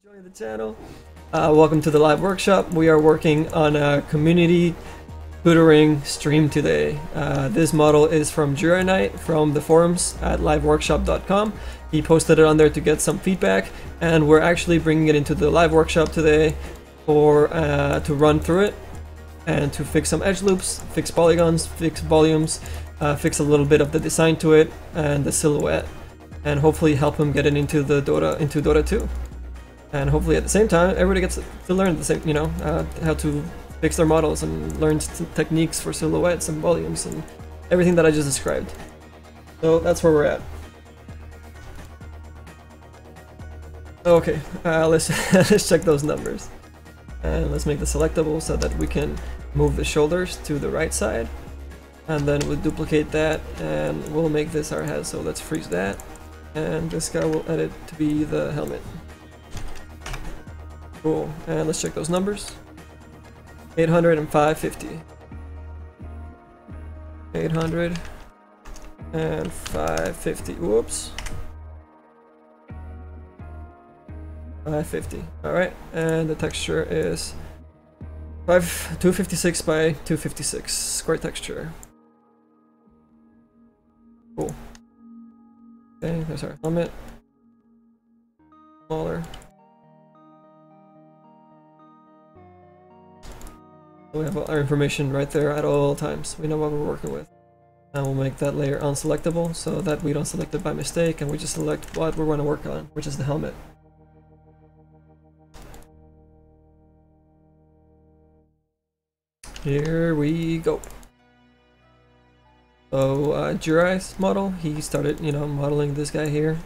Join the channel. Welcome to the live workshop. We are working on a community tutoring stream today. This model is from Jira Knight from the forums at liveworkshop.com. He posted it on there to get some feedback, and we're actually bringing it into the live workshop today for to run through it and to fix some edge loops, fix polygons, fix volumes, fix a little bit of the design to it and the silhouette, and hopefully help him get it into the Dota 2. And hopefully at the same time, everybody gets to learn the same, how to fix their models and learn techniques for silhouettes and volumes and everything that I just described. So that's where we're at. Okay, let's let's check those numbers, and let's make the selectable so that we can move the shoulders to the right side, and then we'll duplicate that and we'll make this our head. So let's freeze that, and this guy will edit to be the helmet. Cool, and let's check those numbers. 800 and 550. 800 and 550. Whoops. 550. Alright, and the texture is 256 by 256. Square texture. Cool. Okay, there's our helmet. Smaller. We have our information right there at all times. We know what we're working with. And we'll make that layer unselectable so that we don't select it by mistake and we just select what we're going to work on, which is the helmet. Here we go. So Jirai's model, he started, modeling this guy here,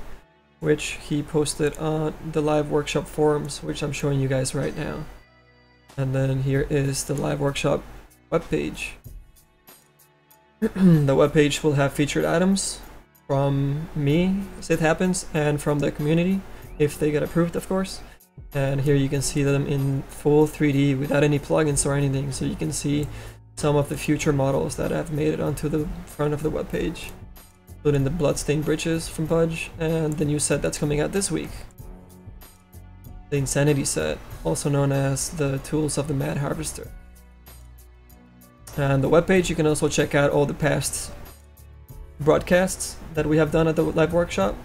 which he posted on the live workshop forums, which I'm showing you guys right now. And then here is the live workshop webpage. The webpage will have featured items from me, as it happens, and from the community, if they get approved, of course. And here you can see them in full 3D without any plugins or anything, so you can see some of the future models that have made it onto the front of the webpage, including the Bloodstained Bridges from Pudge, and the new set that's coming out this week. The Insanity set, also known as the Tools of the Mad Harvester. And the webpage, you can also check out all the past broadcasts that we have done at the live workshop,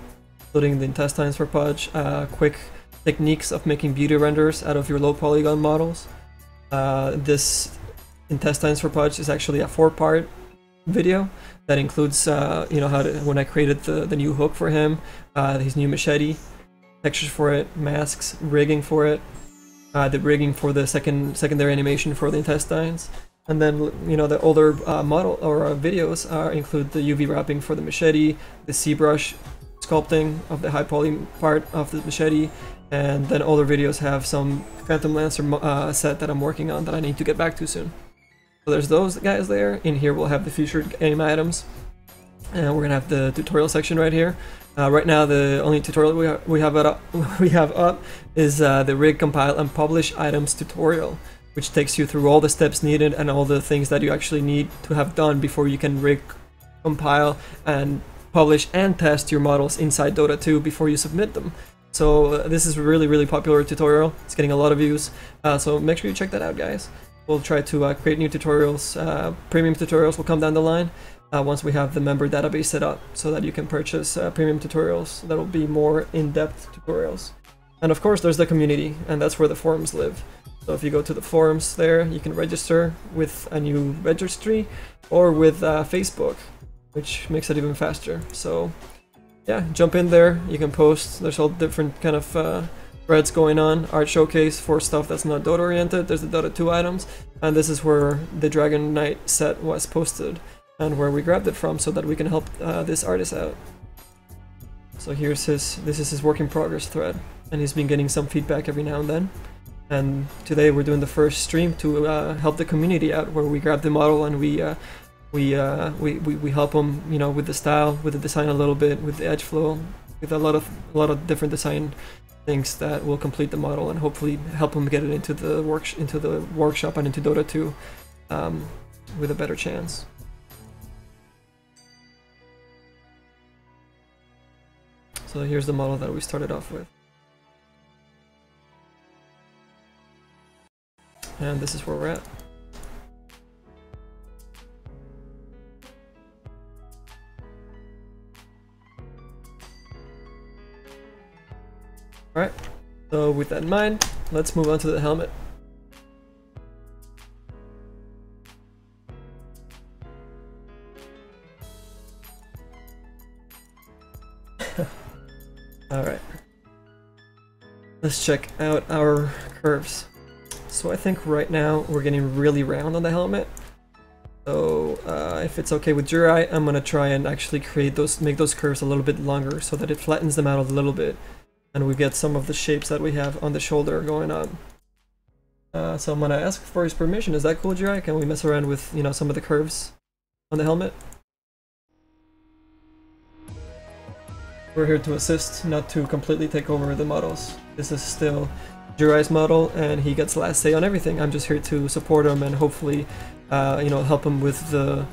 including the Intestines for Pudge, quick techniques of making beauty renders out of your low polygon models. This Intestines for Pudge is actually a 4-part video that includes, when I created the new hook for him, his new machete, textures for it, masks, rigging for it, the rigging for the secondary animation for the intestines, and then the older model or videos include the UV wrapping for the machete, the ZBrush sculpting of the high poly part of the machete, and then older videos have some Phantom Lancer set that I'm working on that I need to get back to soon. So there's those guys there. In here we'll have the featured game items, and we're gonna have the tutorial section right here. Right now, the only tutorial we have up is the rig, compile, and publish items tutorial, which takes you through all the steps needed and all the things that you actually need to have done before you can rig, compile, and publish and test your models inside Dota 2 before you submit them. So this is a really popular tutorial. It's getting a lot of views, so make sure you check that out, guys. We'll try to create new tutorials. Premium tutorials will come down the line once we have the member database set up, so that you can purchase premium tutorials that will be more in-depth tutorials. And of course there's the community, and that's where the forums live. So if you go to the forums there, you can register with a new registry or with Facebook, which makes it even faster. So yeah, jump in there, you can post. There's all different kind of threads going on. Art showcase for stuff that's not Dota oriented. There's the Dota 2 items, and this is where the Dragon Knight set was posted and where we grabbed it from, so that we can help this artist out. So here's this is his work in progress thread, and he's been getting some feedback every now and then. And today we're doing the first stream to help the community out, where we grab the model and we help him, with the style, with the design a little bit, with the edge flow, with a lot of different design things that will complete the model and hopefully help him get it into the workshop and into Dota 2 with a better chance. So here's the model that we started off with. and this is where we're at. Alright, so with that in mind, let's move on to the helmet. Alright, let's check out our curves. So I think right now we're getting really round on the helmet. So if it's okay with your eye, I'm gonna try and actually make those curves a little bit longer so that it flattens them out a little bit, and we get some of the shapes that we have on the shoulder going on. So I'm gonna ask for his permission. Is that cool, Jirai? Can we mess around with, you know, some of the curves on the helmet? We're here to assist, not to completely take over the models. This is still Jirai's model, and he gets last say on everything. I'm just here to support him and hopefully, you know, help him with the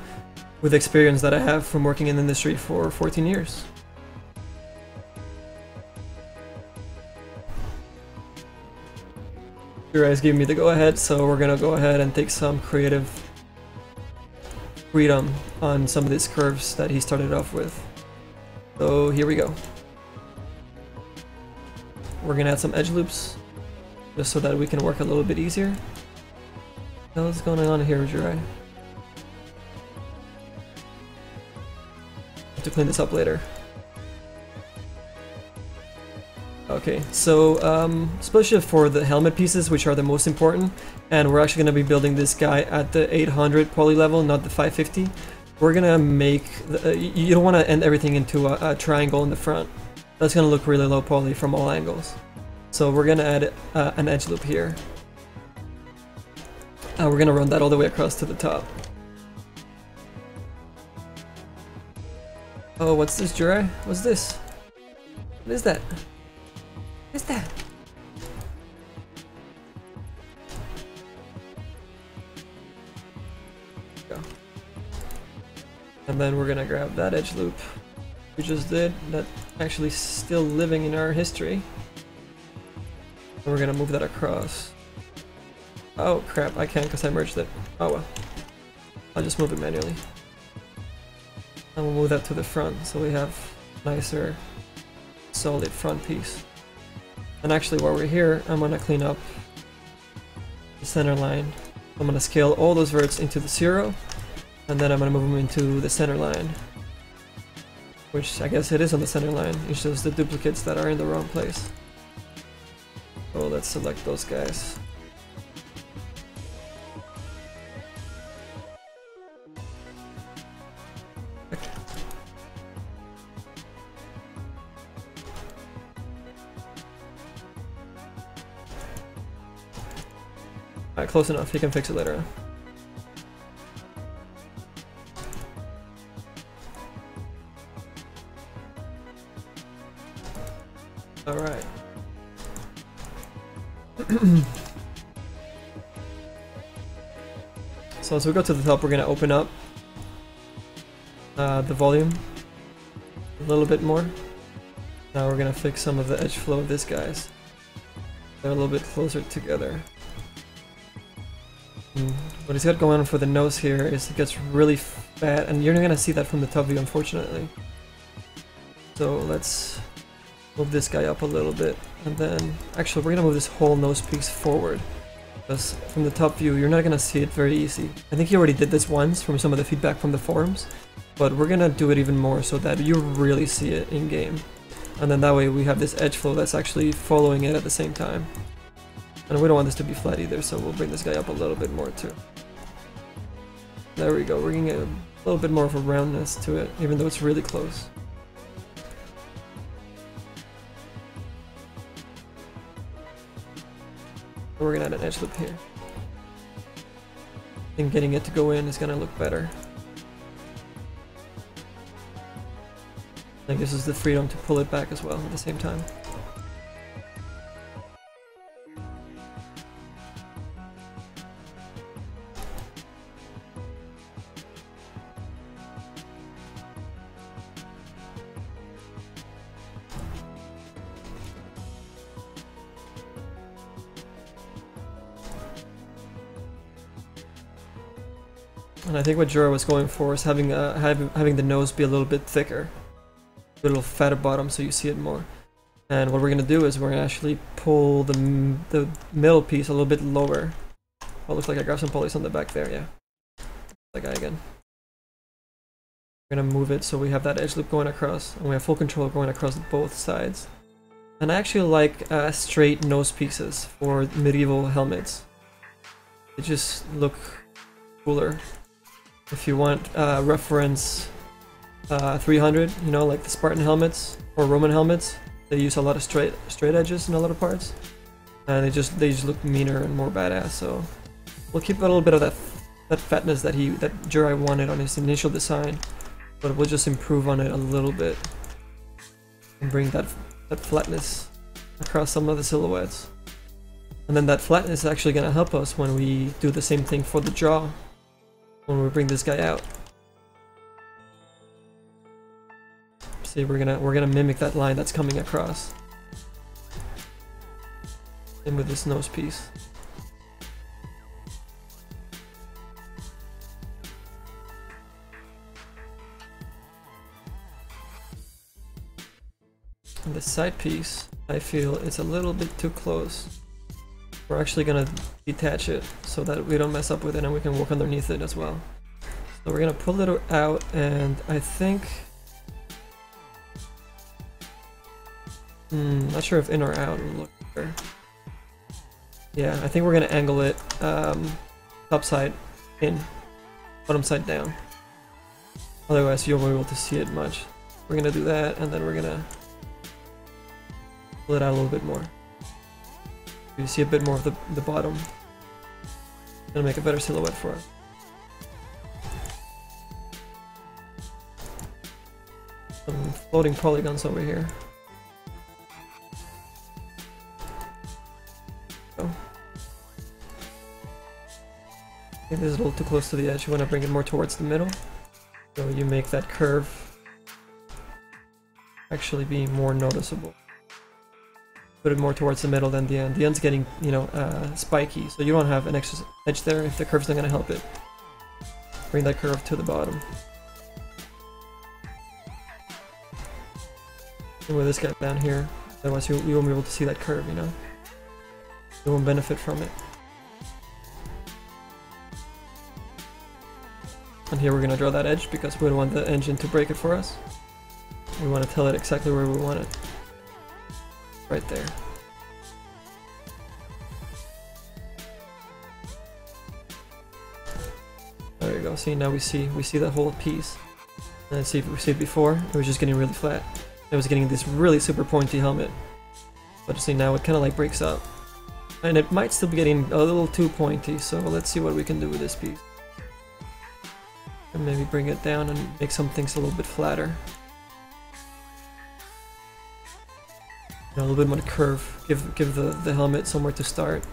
experience that I have from working in the industry for 14 years. Jirai's giving me the go-ahead, so we're gonna go ahead and take some creative freedom on some of these curves that he started off with. So here we go. We're gonna add some edge loops, just so that we can work a little bit easier. Now what's going on here, Jirai? Have to clean this up later. Okay, so split shift for the helmet pieces, which are the most important, and we're actually going to be building this guy at the 800 poly level, not the 550. We're going to make, you don't want to end everything into a triangle in the front. That's going to look really low poly from all angles. So we're going to add an edge loop here. We're going to run that all the way across to the top. Oh, what's this, Jirai? What's this? What is that? What is that? Go. And then we're gonna grab that edge loop we just did, that actually still living in our history. And we're gonna move that across. Oh crap, I can't because I merged it. Oh well. I'll just move it manually. And we'll move that to the front so we have nicer, solid front piece. And actually while we're here, I'm gonna clean up the center line. I'm gonna scale all those verts into the 0, and then I'm gonna move them into the center line. Which I guess it is on the center line, it's just the duplicates that are in the wrong place. So let's select those guys. Alright, close enough, he can fix it later on. Alright. So as we go to the top, we're going to open up the volume a little bit more. Now we're going to fix some of the edge flow of these guys. They're a little bit closer together. What he's got going on for the nose here is it gets really fat, and you're not gonna see that from the top view, unfortunately. So let's move this guy up a little bit, and then actually we're gonna move this whole nose piece forward, because from the top view you're not gonna see it very easy. I think he already did this once from some of the feedback from the forums, but we're gonna do it even more so that you really see it in game, and then that way we have this edge flow that's actually following it at the same time. And we don't want this to be flat either, so we'll bring this guy up a little bit more too. There we go, we're gonna get a little bit more of a roundness to it, even though it's really close. And we're gonna add an edge loop here. I think getting it to go in is gonna look better. I think this is the freedom to pull it back as well at the same time. And I think what Jura was going for is having the nose be a little bit thicker, a little fatter bottom, so you see it more. And what we're gonna do is we're gonna actually pull the middle piece a little bit lower. Oh, looks like I got some polys on the back there. Yeah, that guy again. We're gonna move it so we have that edge loop going across, and we have full control going across both sides. And I actually like straight nose pieces for medieval helmets. They just look cooler. If you want reference 300, you know, like the Spartan helmets or Roman helmets, they use a lot of straight edges in a lot of parts, and they just look meaner and more badass. So we'll keep a little bit of that fatness that Jura wanted on his initial design, but we'll just improve on it a little bit and bring that flatness across some of the silhouettes. And then that flatness is actually going to help us when we do the same thing for the jaw, when we bring this guy out. See, we're gonna mimic that line that's coming across. Same with this nose piece. And the side piece, I feel it's a little bit too close. We're actually gonna detach it so that we don't mess up with it and we can work underneath it as well. So we're gonna pull it out, and I think... not sure if in or out will look better. Yeah, I think we're gonna angle it top side in, bottom side down. Otherwise you won't be able to see it much. We're gonna do that, and then we're gonna pull it out a little bit more. You see a bit more of the bottom. Gonna make a better silhouette for us. Some floating polygons over here. Oh. I think this is a little too close to the edge. You want to bring it more towards the middle, so you make that curve actually be more noticeable. Put it more towards the middle than the end. The end's getting, you know, spiky, so you don't have an extra edge there if the curve's not going to help it. Bring that curve to the bottom. And with this guy down here, otherwise you won't be able to see that curve, you know? You won't benefit from it. And here we're going to draw that edge because we don't want the engine to break it for us. We want to tell it exactly where we want it. Right there. There you go. See, now we see the whole piece. And see, we see it before, it was just getting really flat. It was getting this really super pointy helmet. But see, now it kind of like breaks up. And it might still be getting a little too pointy, so let's see what we can do with this piece. And maybe bring it down and make some things a little bit flatter. A little bit more curve, give the helmet somewhere to start.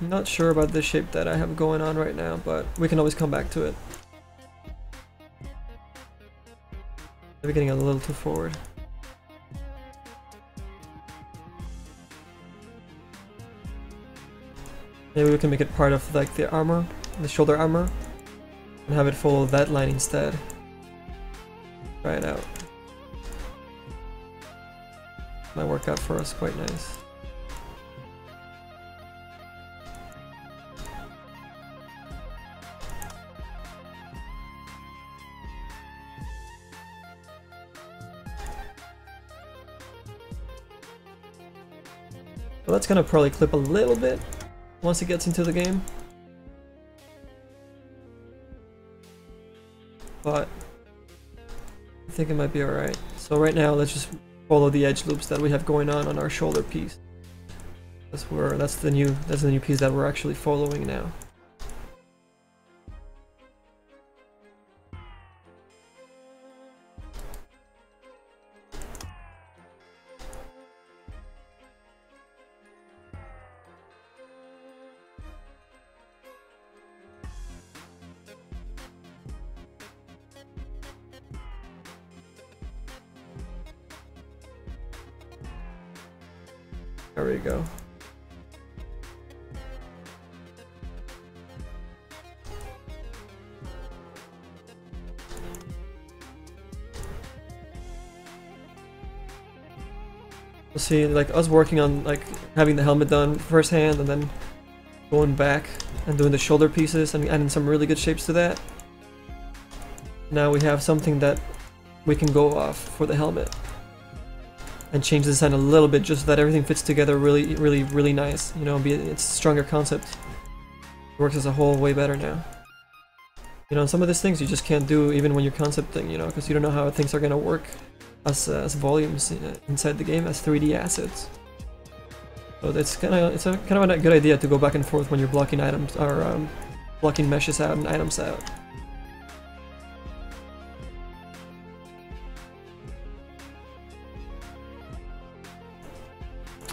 Not sure about the shape that I have going on right now, but we can always come back to it. Maybe getting a little too forward. Maybe we can make it part of like the armor, the shoulder armor, and have it follow that line instead. Try it out. Might work out for us quite nice. So that's gonna probably clip a little bit once it gets into the game. But I think it might be alright. So right now let's just follow the edge loops that we have going on our shoulder piece. That's the new piece that we're actually following now. There we go. See, like us working on like having the helmet done firsthand and then going back and doing the shoulder pieces and adding some really good shapes to that. Now we have something that we can go off for the helmet and change the design a little bit just so that everything fits together really nice. You know, it's a stronger concept. It works as a whole way better now. You know, some of these things you just can't do even when you're concepting, you know, because you don't know how things are gonna work as volumes inside the game, as 3D assets. So it's kind of a good idea to go back and forth when you're blocking items or blocking meshes out and items out.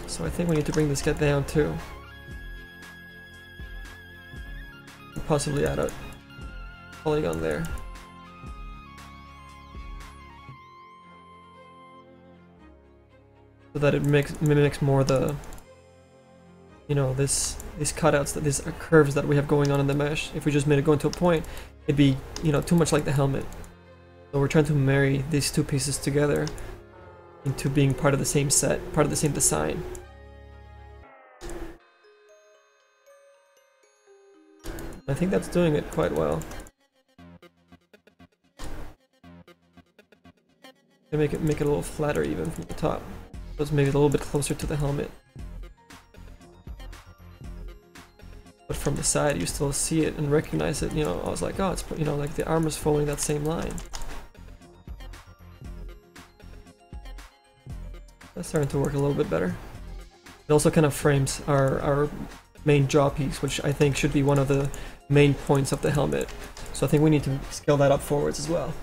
So I think we need to bring this guy down too. Possibly add a polygon there. So that it mimics more the, you know, these cutouts, these curves that we have going on in the mesh. If we just made it go into a point, it'd be, you know, too much like the helmet. So we're trying to marry these two pieces together into being part of the same set, part of the same design. I think that's doing it quite well. And make it a little flatter even from the top. So it's maybe a little bit closer to the helmet. But from the side you still see it and recognize it, you know, I was like, oh, it's, you know, like the arm is following that same line. That's starting to work a little bit better. It also kind of frames our main jaw piece, which I think should be one of the main points of the helmet. So I think we need to scale that up forwards as well.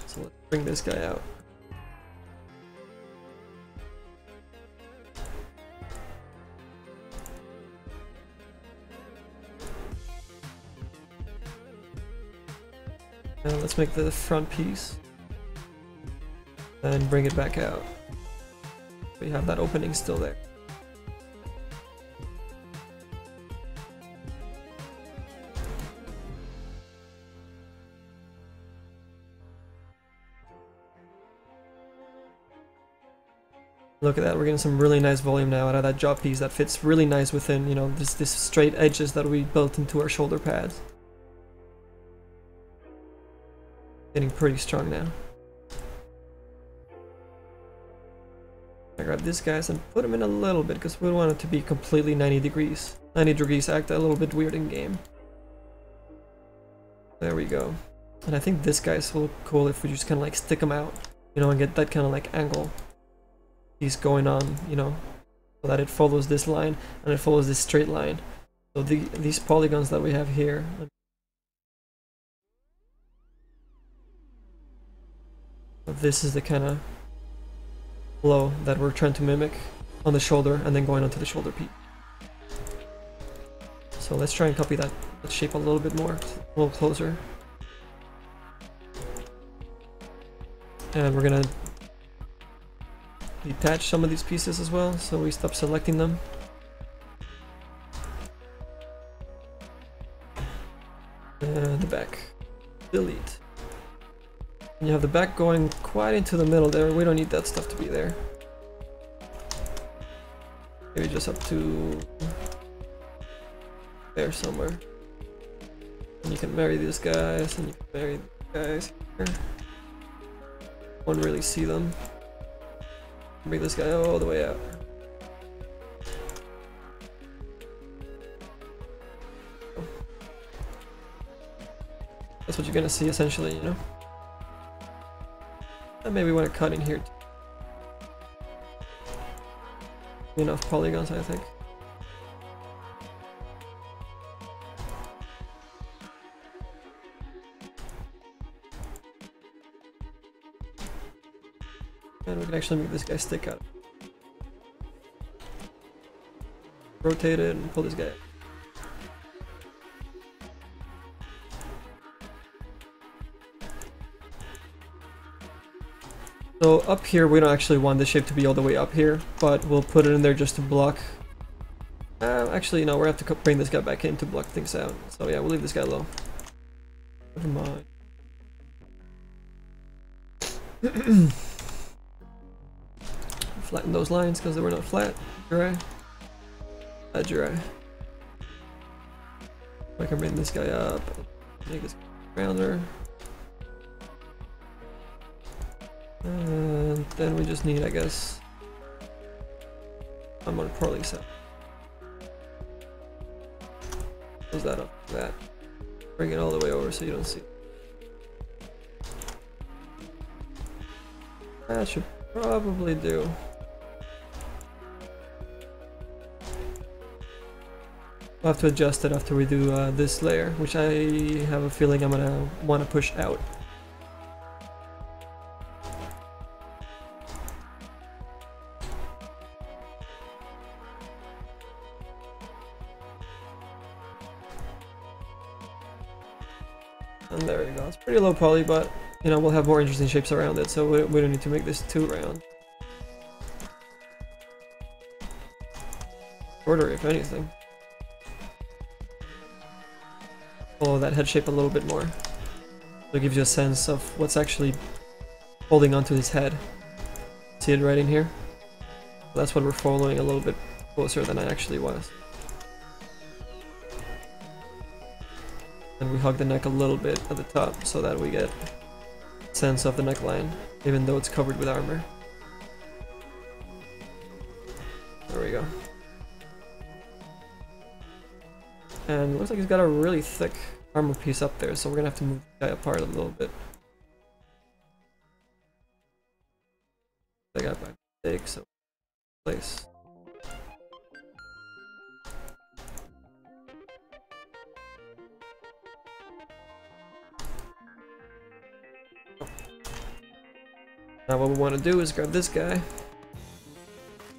So let's bring this guy out. And let's make the front piece and bring it back out. We have that opening still there. Look at that, we're getting some really nice volume now out of that jaw piece that fits really nice within, you know, this straight edges that we built into our shoulder pads. Getting pretty strong now. I grab these guys and put them in a little bit because we don't want it to be completely 90 degrees. 90 degrees act a little bit weird in game. There we go. And I think this guy's so cool if we just kind of like stick him out, you know, and get that kind of like angle piece going on, you know, so that it follows this line and it follows this straight line. So these polygons that we have here. This is the kind of flow that we're trying to mimic on the shoulder and then going onto the shoulder piece. So let's try and copy that shape a little bit more, a little closer. And we're gonna detach some of these pieces as well, so we stop selecting them. And the back. Delete. And you have the back going quite into the middle there. We don't need that stuff to be there. Maybe just up to there somewhere. And you can marry these guys, and you can marry these guys here. Won't really see them. Bring this guy all the way out. that's what you're gonna see essentially, you know? And maybe want to cut in here. Enough polygons, I think. And we can actually make this guy stick out. Rotate it and pull this guy. So up here, we don't actually want the shape to be all the way up here, but we'll put it in there just to block. Actually, no, we're gonna have to bring this guy back in to block things out. So yeah, we'll leave this guy low. Never mind. Flatten those lines because they were not flat. Dry. Dry. I can bring this guy up. Make this rounder. And then we just need, I guess, I'm on Parley set. Close that up. That. Bring it all the way over so you don't see. That should probably do. We'll have to adjust it after we do this layer, which I have a feeling I'm gonna want to push out. And there we go. It's pretty low poly, but you know, we'll have more interesting shapes around it, so we don't need to make this too round. Shorter, if anything. Follow that head shape a little bit more. So it gives you a sense of what's actually holding onto his head. See it right in here? That's what we're following a little bit closer than I actually was. And we hug the neck a little bit at the top so that we get a sense of the neckline, even though it's covered with armor. There we go. And it looks like he's got a really thick armor piece up there, so we're gonna have to move the guy apart a little bit. I got my mistake, so place. Now what we want to do is grab this guy,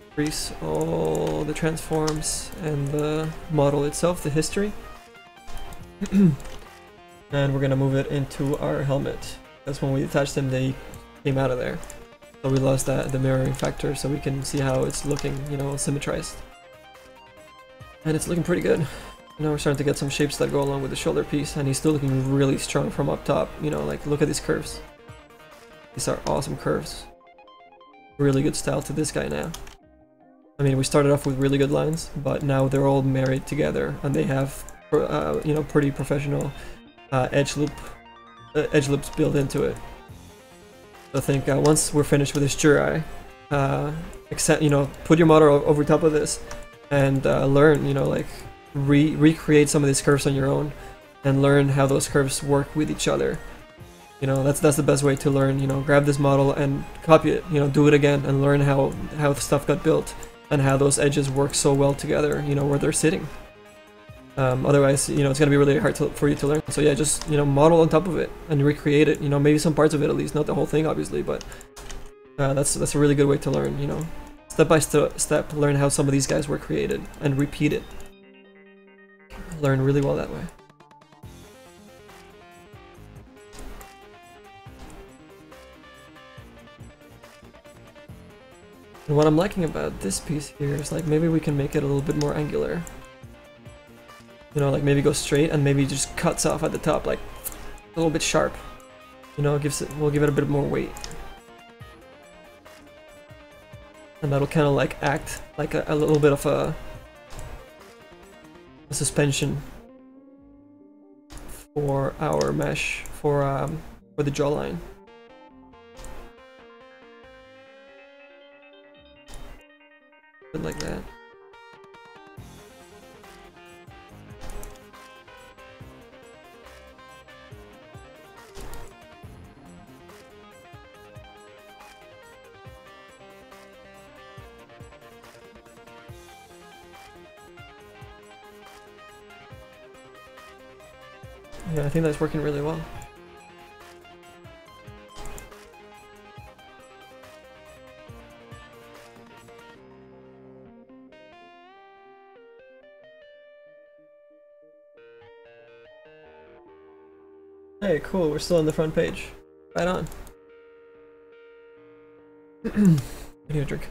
increase all the transforms and the model itself, the history, and we're gonna move it into our helmet. That's when we attached them, they came out of there. So we lost the mirroring factor, so we can see how it's looking, you know, symmetrized. And it's looking pretty good. Now we're starting to get some shapes that go along with the shoulder piece, and he's still looking really strong from up top. You know, like look at these curves. These are awesome curves. Really good style to this guy now. I mean, we started off with really good lines, but now they're all married together, and they have, you know, pretty professional edge loops built into it. So I think once we're finished with this Jurai, you know, put your model over top of this, and learn, you know, like recreate some of these curves on your own, and learn how those curves work with each other. You know, that's the best way to learn. You know, grab this model and copy it. You know, do it again and learn how stuff got built and how those edges work so well together. You know, where they're sitting. Otherwise, you know, it's gonna be really hard for you to learn. So yeah, just, you know, model on top of it and recreate it. You know, maybe some parts of it at least, not the whole thing, obviously, but that's a really good way to learn. You know, step by step, learn how some of these guys were created and repeat it. Learn really well that way. And what I'm liking about this piece here is like maybe we can make it a little bit more angular. You know, like maybe go straight and maybe just cuts off at the top, like a little bit sharp. You know, we'll give it a bit more weight. And that'll kind of like act like a little bit of a suspension for our mesh for the jawline. Like that. Yeah, I think that's working really well. Hey, cool, we're still on the front page. Right on. I need a drink.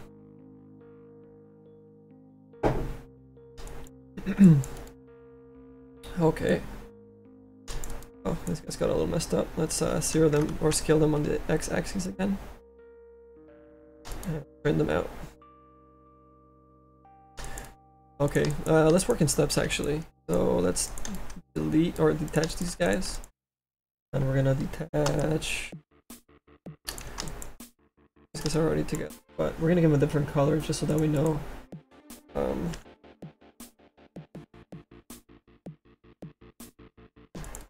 Okay. Oh, this guy's got a little messed up. Let's zero them or scale them on the x-axis again. And print them out. Okay, let's work in steps actually. So let's delete or detach these guys. And we're gonna detach. These guys are already together, but we're gonna give them a different color just so that we know.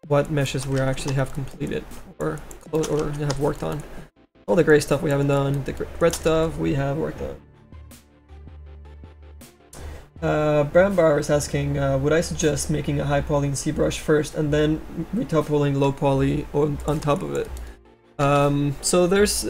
What meshes we actually have completed or have worked on. All the gray stuff we haven't done, the red stuff we have worked on. Brambar is asking, would I suggest making a high poly in ZBrush first and then retopling low poly on top of it? So there's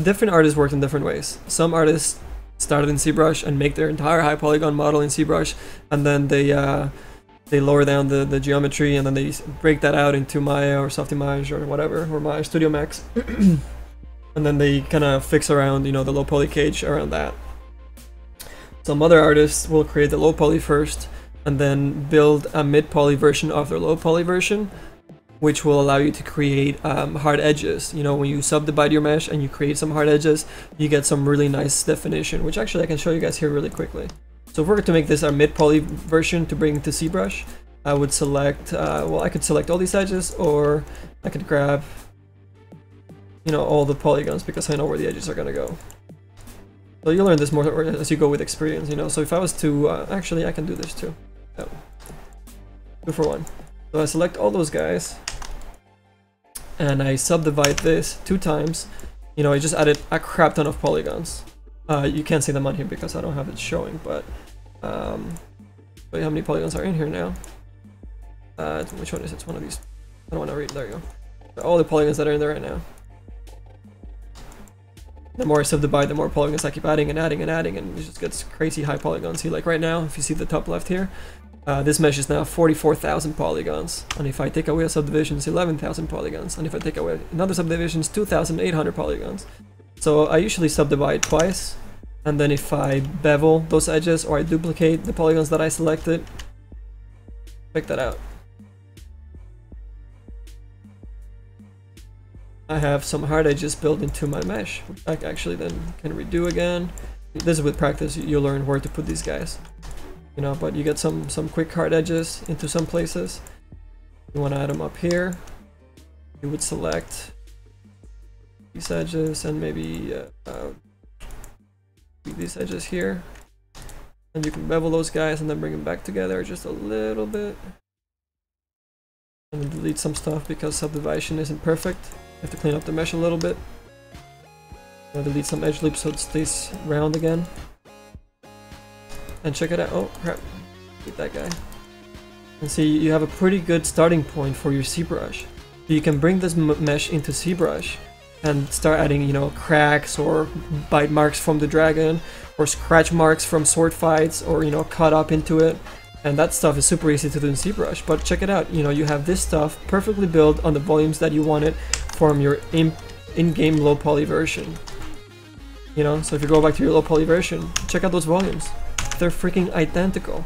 different artists work in different ways. Some artists started in ZBrush and make their entire high polygon model in ZBrush, and then they lower down the geometry and then they break that out into Maya or Softimage or whatever, or Maya Studio Max. And then they kind of fix around, you know, the low poly cage around that. Some other artists will create the low poly first and then build a mid poly version of their low poly version, which will allow you to create hard edges. You know, when you subdivide your mesh and you create some hard edges, you get some really nice definition, which actually I can show you guys here really quickly. So if we're going to make this our mid poly version to bring to ZBrush, I would select, well, I could select all these edges, or I could grab, you know, all the polygons because I know where the edges are going to go. So you'll learn this more as you go with experience, you know. So if I was to, actually I can do this too. Oh. 2 for 1. So I select all those guys, and I subdivide this 2 times. You know, I just added a crap ton of polygons. You can't see them on here because I don't have it showing, but wait, how many polygons are in here now? Which one is it? It's one of these. I don't want to read. There you go. All the polygons that are in there right now. The more I subdivide, the more polygons I keep adding and adding and adding, and it just gets crazy high polygons. See, like right now, if you see the top left here, this mesh is now 44,000 polygons, and if I take away a subdivision, it's 11,000 polygons, and if I take away another subdivision, it's 2,800 polygons. So I usually subdivide twice, and then if I bevel those edges or I duplicate the polygons that I selected, check that out. I have some hard edges built into my mesh, which I actually then can redo again. This is with practice, you'll learn where to put these guys. You know, but you get some quick hard edges into some places. You want to add them up here. You would select these edges and maybe these edges here. And you can bevel those guys and then bring them back together just a little bit. And then delete some stuff because subdivision isn't perfect. You have to clean up the mesh a little bit. Delete some edge loops so it stays round again. And check it out. Oh crap, delete that guy. And see, you have a pretty good starting point for your ZBrush. So you can bring this mesh into ZBrush and start adding, you know, cracks or bite marks from the dragon, or scratch marks from sword fights, or, you know, cut up into it. And that stuff is super easy to do in ZBrush. But check it out, you know, you have this stuff perfectly built on the volumes that you wanted from your in-game low poly version. You know, so if you go back to your low poly version, check out those volumes. They're freaking identical.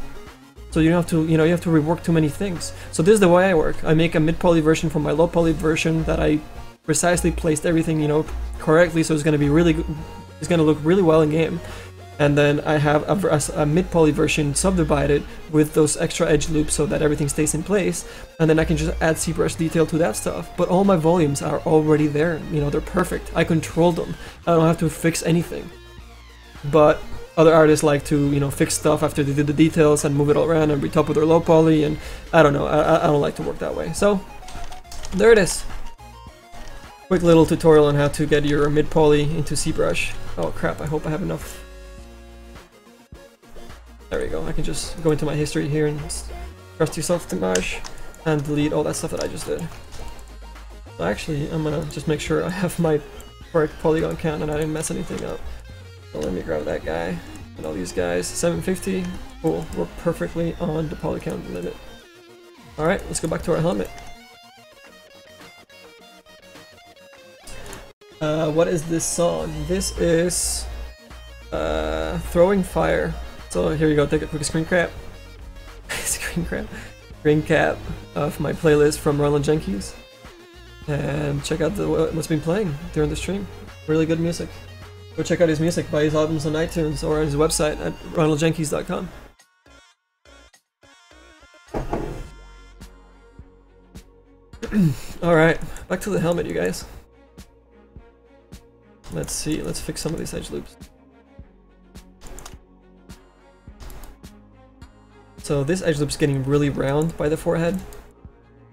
So you don't have to, you know, you have to rework too many things. So this is the way I work. I make a mid poly version from my low poly version that I precisely placed everything, you know, correctly, so it's going to be really good. It's going to look really well in game. And then I have a mid poly version subdivided with those extra edge loops so that everything stays in place. And then I can just add ZBrush detail to that stuff. But all my volumes are already there. You know, they're perfect. I control them. I don't have to fix anything. But other artists like to, you know, fix stuff after they did the details and move it all around and retop with their low poly, and I don't know, I don't like to work that way. So there it is. Quick little tutorial on how to get your mid poly into ZBrush. Oh crap, I hope I have enough. There we go. I can just go into my history here and trust yourself to Softimage. and delete all that stuff that I just did. So actually, I'm gonna just make sure I have my correct polygon count and I didn't mess anything up. So let me grab that guy and all these guys. 750. Cool. We're perfectly on the polygon limit. Alright, let's go back to our helmet. What is this song? This is Throwing Fire. So here you go, take a quick screen cap. Screen cap of my playlist from Ronald Jenkins. And check out what's been playing during the stream. Really good music. Go check out his music, buy his albums on iTunes or on his website at ronaldjenkins.com. Alright, back to the helmet, you guys. Let's see, let's fix some of these edge loops. So this edge loop's getting really round by the forehead,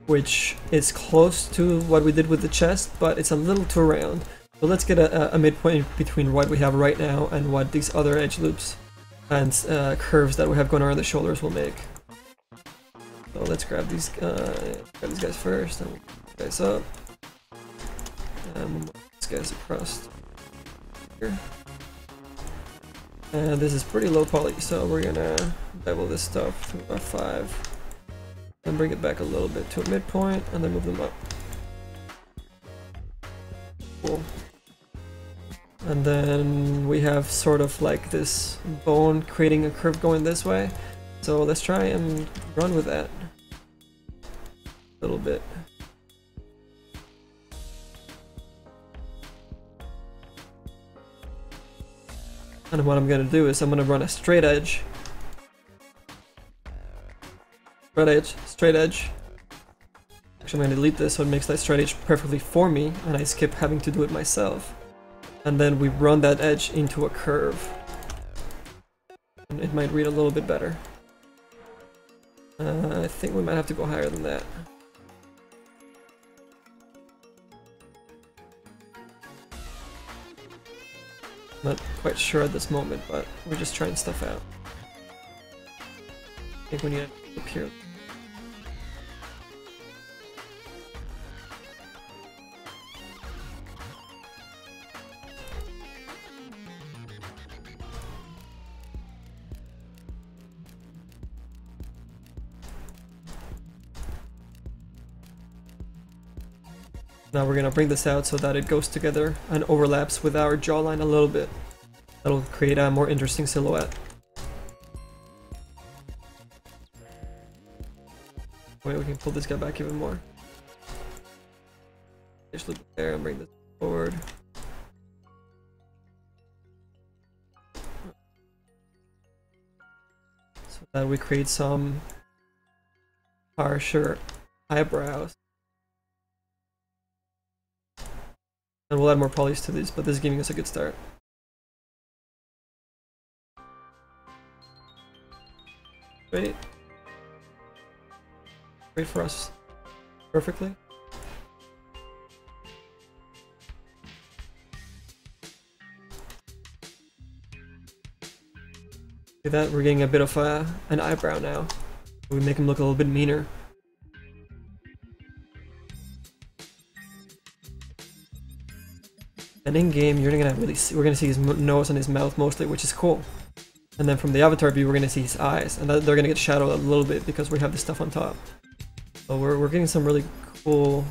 which is close to what we did with the chest, but it's a little too round. So let's get a midpoint between what we have right now and what these other edge loops and curves that we have going around the shoulders will make. So let's grab these guys first, and we'll move these guys up, and we'll move these guys across here. And this is pretty low poly, so we're gonna level this stuff to about 5. And bring it back a little bit to a midpoint, and then move them up. Cool. And then we have sort of like this bone creating a curve going this way. So let's try and run with that a little bit. And what I'm gonna do is I'm gonna run a straight edge. Straight edge. Actually, I'm gonna delete this so it makes that straight edge perfectly for me, and I skip having to do it myself. And then we run that edge into a curve. And it might read a little bit better. I think we might have to go higher than that. Not quite sure at this moment, but we're just trying stuff out. I think we need to up here. Now we're gonna bring this out so that it goes together and overlaps with our jawline a little bit. That'll create a more interesting silhouette. Wait, we can pull this guy back even more. Just loop there and bring this forward. So that we create some harsher eyebrows. And we'll add more polys to these, but this is giving us a good start. Wait. Wait for us perfectly. See that? We're getting a bit of an eyebrow now. We make him look a little bit meaner. And in game, you're gonna really see, we're gonna see his nose and his mouth mostly, which is cool. And then from the avatar view, we're gonna see his eyes, and they're gonna get shadowed a little bit because we have this stuff on top. So we're getting some really cool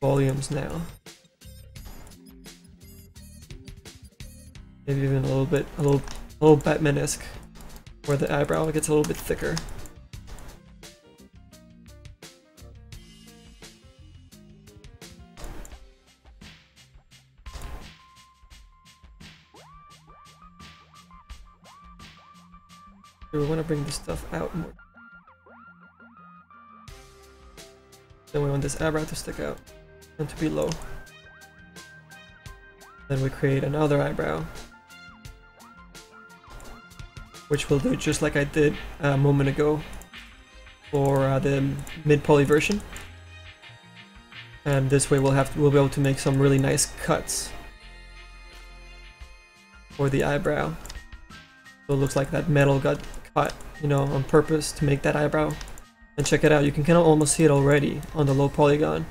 volumes now. Maybe even a little Batman-esque, where the eyebrow gets a little bit thicker. We want to bring this stuff out more. Then we want this eyebrow to stick out and to be low. Then we create another eyebrow, which we'll do just like I did a moment ago for the mid-poly version. And this way we'll be able to make some really nice cuts for the eyebrow. So it looks like that metal got cut, you know, on purpose to make that eyebrow And check it out, you can kind of almost see it already on the low polygon.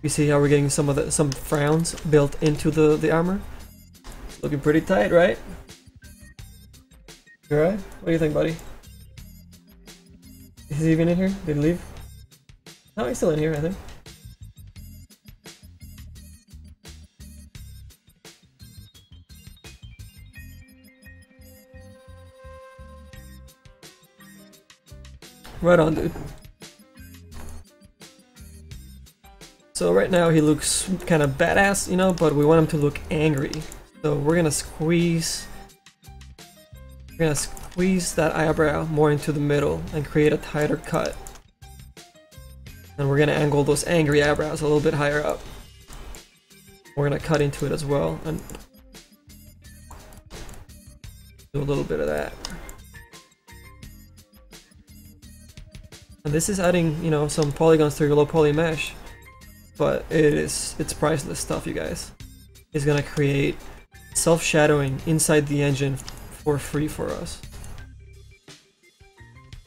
You see how we're getting some frowns built into the armor? Looking pretty tight, right? You alright? What do you think, buddy? Is he even in here? Did he leave? No, he's still in here, I think. Right on, dude. So right now he looks kind of badass, you know, but we want him to look angry. So we're gonna squeeze that eyebrow more into the middle and create a tighter cut. And we're gonna angle those angry eyebrows a little bit higher up. We're gonna cut into it as well and do a little bit of that. And this is adding, you know, some polygons to your low poly mesh, but it's priceless stuff, you guys. It's gonna create self-shadowing inside the engine for free for us.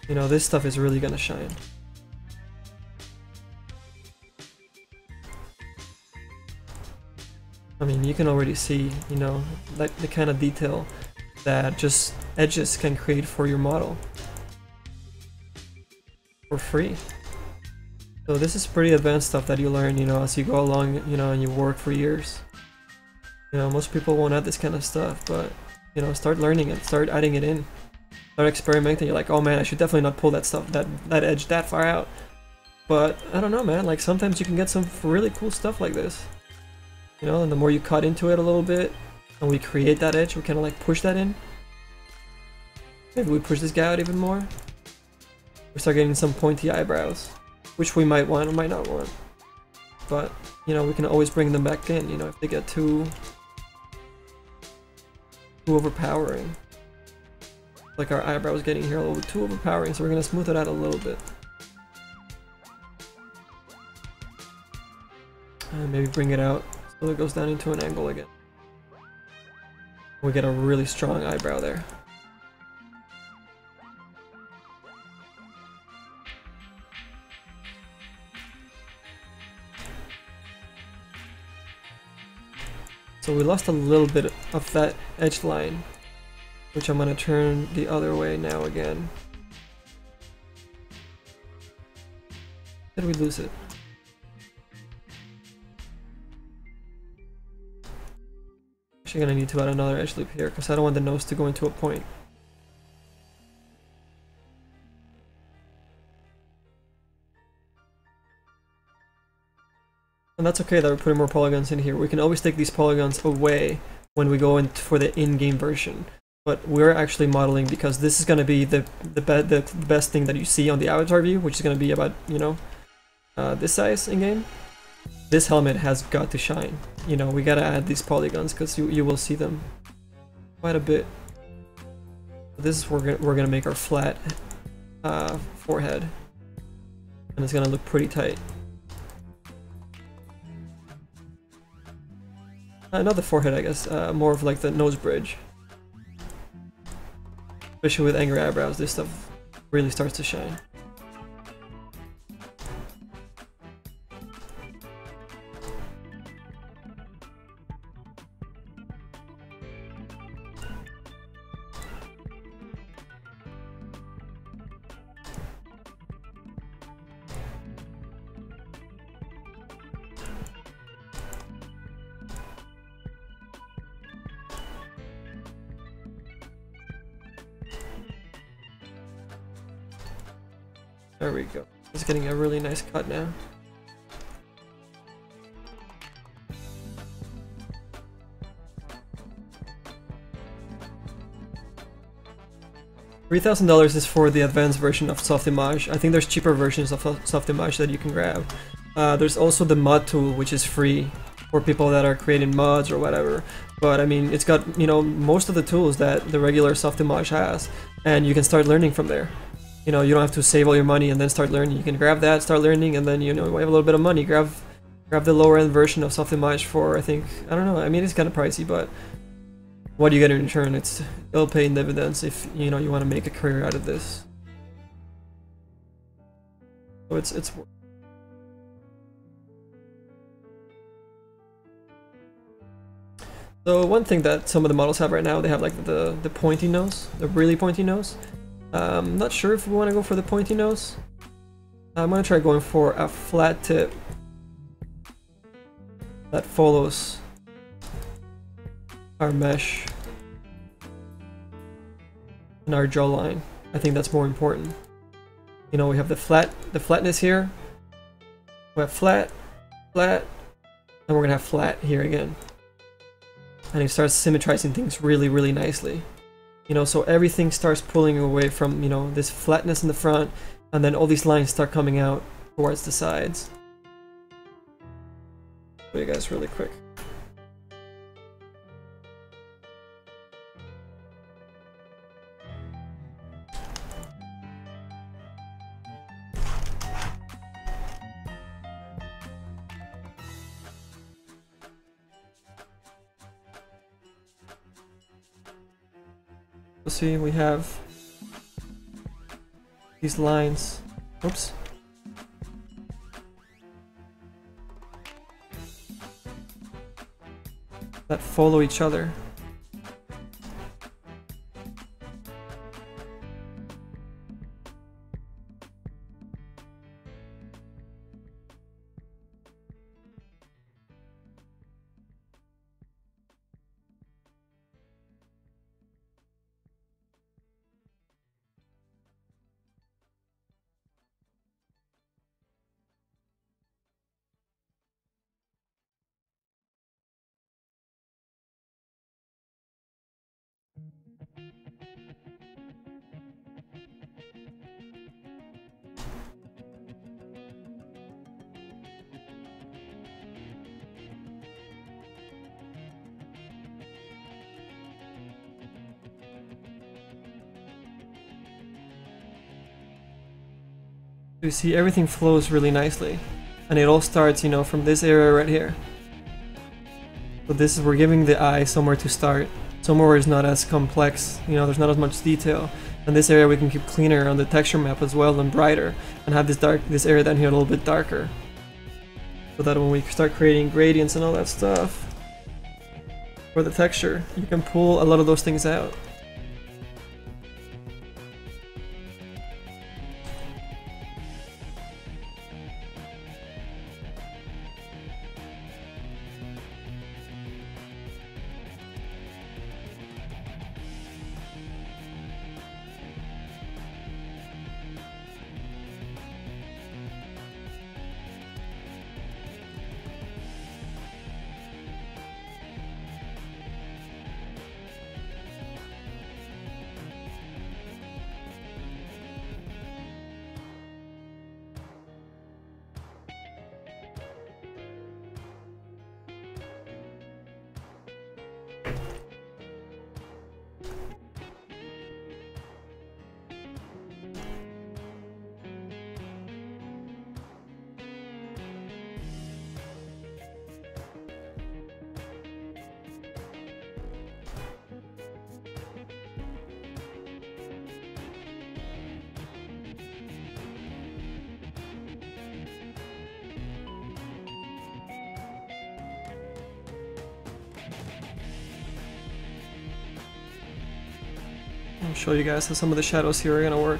You know, this stuff is really gonna shine. I mean, you can already see, you know, like the kind of detail that just edges can create for your model for free. So this is pretty advanced stuff that you learn, you know, as you go along, you know, and you work for years. You know, most people won't add this kind of stuff, but, you know, start learning it, start adding it in. Start experimenting. You're like, oh man, I should definitely not pull that stuff, that edge that far out. But, I don't know, man, like sometimes you can get some really cool stuff like this. You know, and the more you cut into it a little bit, and we create that edge, we kind of like push that in. Maybe we push this guy out even more. We start getting some pointy eyebrows, which we might want or might not want. But, you know, we can always bring them back in, you know, if they get too overpowering. Like our eyebrows getting here a little bit too overpowering, so we're gonna smooth it out a little bit. And maybe bring it out so it goes down into an angle again. We get a really strong eyebrow there. So we lost a little bit of that edge line, which I'm going to turn the other way now again. Did we lose it? Actually going to need to add another edge loop here because I don't want the nose to go into a point. And that's okay that we're putting more polygons in here. We can always take these polygons away when we go in for the in-game version. But we're actually modeling because this is going to be the best thing that you see on the avatar view, which is going to be about, you know, this size in-game. This helmet has got to shine. You know, we got to add these polygons because you will see them quite a bit. This is where we're going to make our flat forehead. And it's going to look pretty tight. Not the forehead, I guess, more of like the nose bridge. Especially with angry eyebrows, this stuff really starts to shine. There we go. It's getting a really nice cut now. $3,000 is for the advanced version of Softimage. I think there's cheaper versions of Softimage that you can grab. There's also the mod tool, which is free for people that are creating mods or whatever. But I mean, it's got, you know, most of the tools that the regular Softimage has, and you can start learning from there. You know, you don't have to save all your money and then start learning. You can grab that, start learning, and then, you know, you have a little bit of money. Grab the lower end version of Softimage for, I think, I don't know, I mean, it's kind of pricey, but what do you get in return? It'll pay in dividends if, you know, you want to make a career out of this. So it's so one thing that some of the models have right now, they have like the pointy nose, the really pointy nose. I'm not sure if we want to go for the pointy nose. I'm gonna try going for a flat tip that follows our mesh and our jawline. I think that's more important. You know, we have the flatness here. We have flat, flat, and we're gonna have flat here again. And it starts symmetrizing things really, really nicely. You know, so everything starts pulling away from, you know, this flatness in the front, and then all these lines start coming out towards the sides. Show you guys really quick. See, we have these lines, oops, that follow each other. You see, everything flows really nicely, and it all starts, you know, from this area right here. So this is, we're giving the eye somewhere to start, somewhere where it's not as complex, you know, there's not as much detail. And this area we can keep cleaner on the texture map as well and brighter, and have this area down here a little bit darker, so that when we start creating gradients and all that stuff for the texture, you can pull a lot of those things out. I'll show you guys how some of the shadows here are gonna work.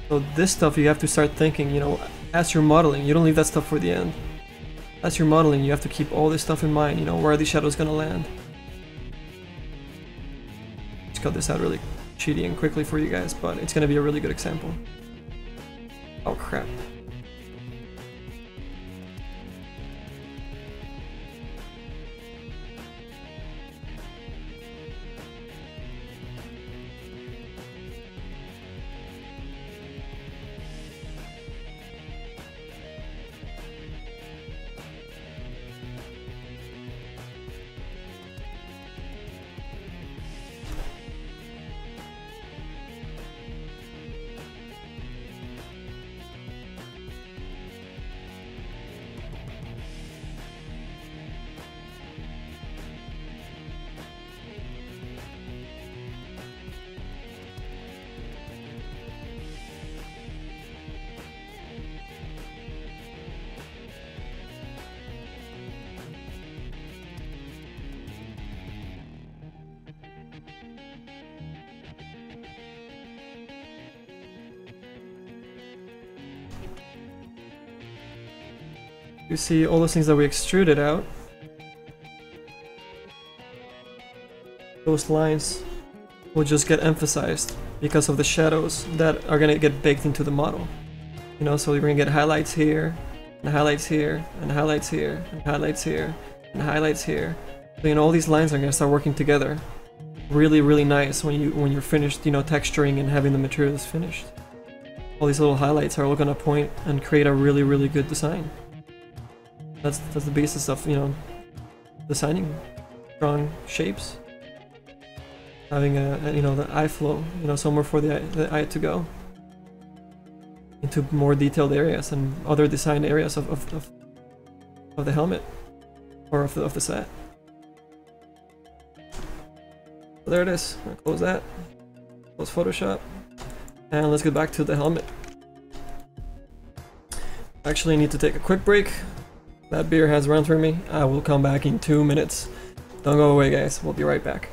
So this stuff you have to start thinking, you know, as you're modeling, you don't leave that stuff for the end. As you're modeling, you have to keep all this stuff in mind, you know, where are these shadows gonna land. Just cut this out really cheaty and quickly for you guys, but it's gonna be a really good example. Oh crap. You see all those things that we extruded out. Those lines will just get emphasized because of the shadows that are gonna get baked into the model. You know, so we're gonna get highlights here, and highlights here, and highlights here, and highlights here, and highlights here. So, you know, all these lines are gonna start working together. Really, really nice when you're finished, you know, texturing and having the materials finished. All these little highlights are all gonna point and create a really, really good design. That's the basis of, you know, designing strong shapes. Having you know, the eye flow, you know, somewhere for the eye to go into more detailed areas and other design areas of the helmet or of the set. So there it is. I'll close that. Close Photoshop, and let's get back to the helmet. Actually, I need to take a quick break. That beer has run through me. I will come back in 2 minutes. Don't go away, guys. We'll be right back.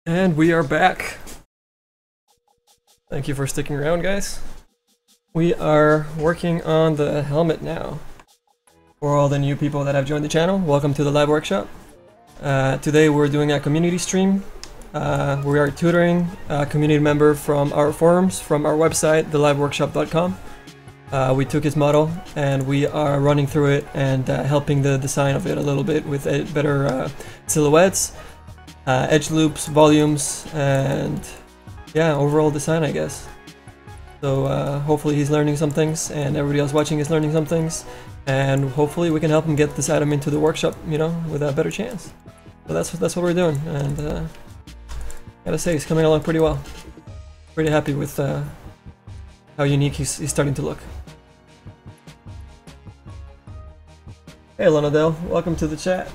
And we are back. Thank you for sticking around, guys. We are working on the helmet now. For all the new people that have joined the channel, welcome to the live workshop. Today we're doing a community stream. We are tutoring a community member from our forums, from our website, theliveworkshop.com. We took his model and we are running through it and helping the design of it a little bit with better silhouettes, edge loops, volumes, and yeah, overall design, I guess. So hopefully he's learning some things and everybody else watching is learning some things, and hopefully we can help him get this item into the workshop, you know, with a better chance. So that's what we're doing, and gotta say, he's coming along pretty well. Pretty happy with how unique he's starting to look. Hey Lonadell, welcome to the chat.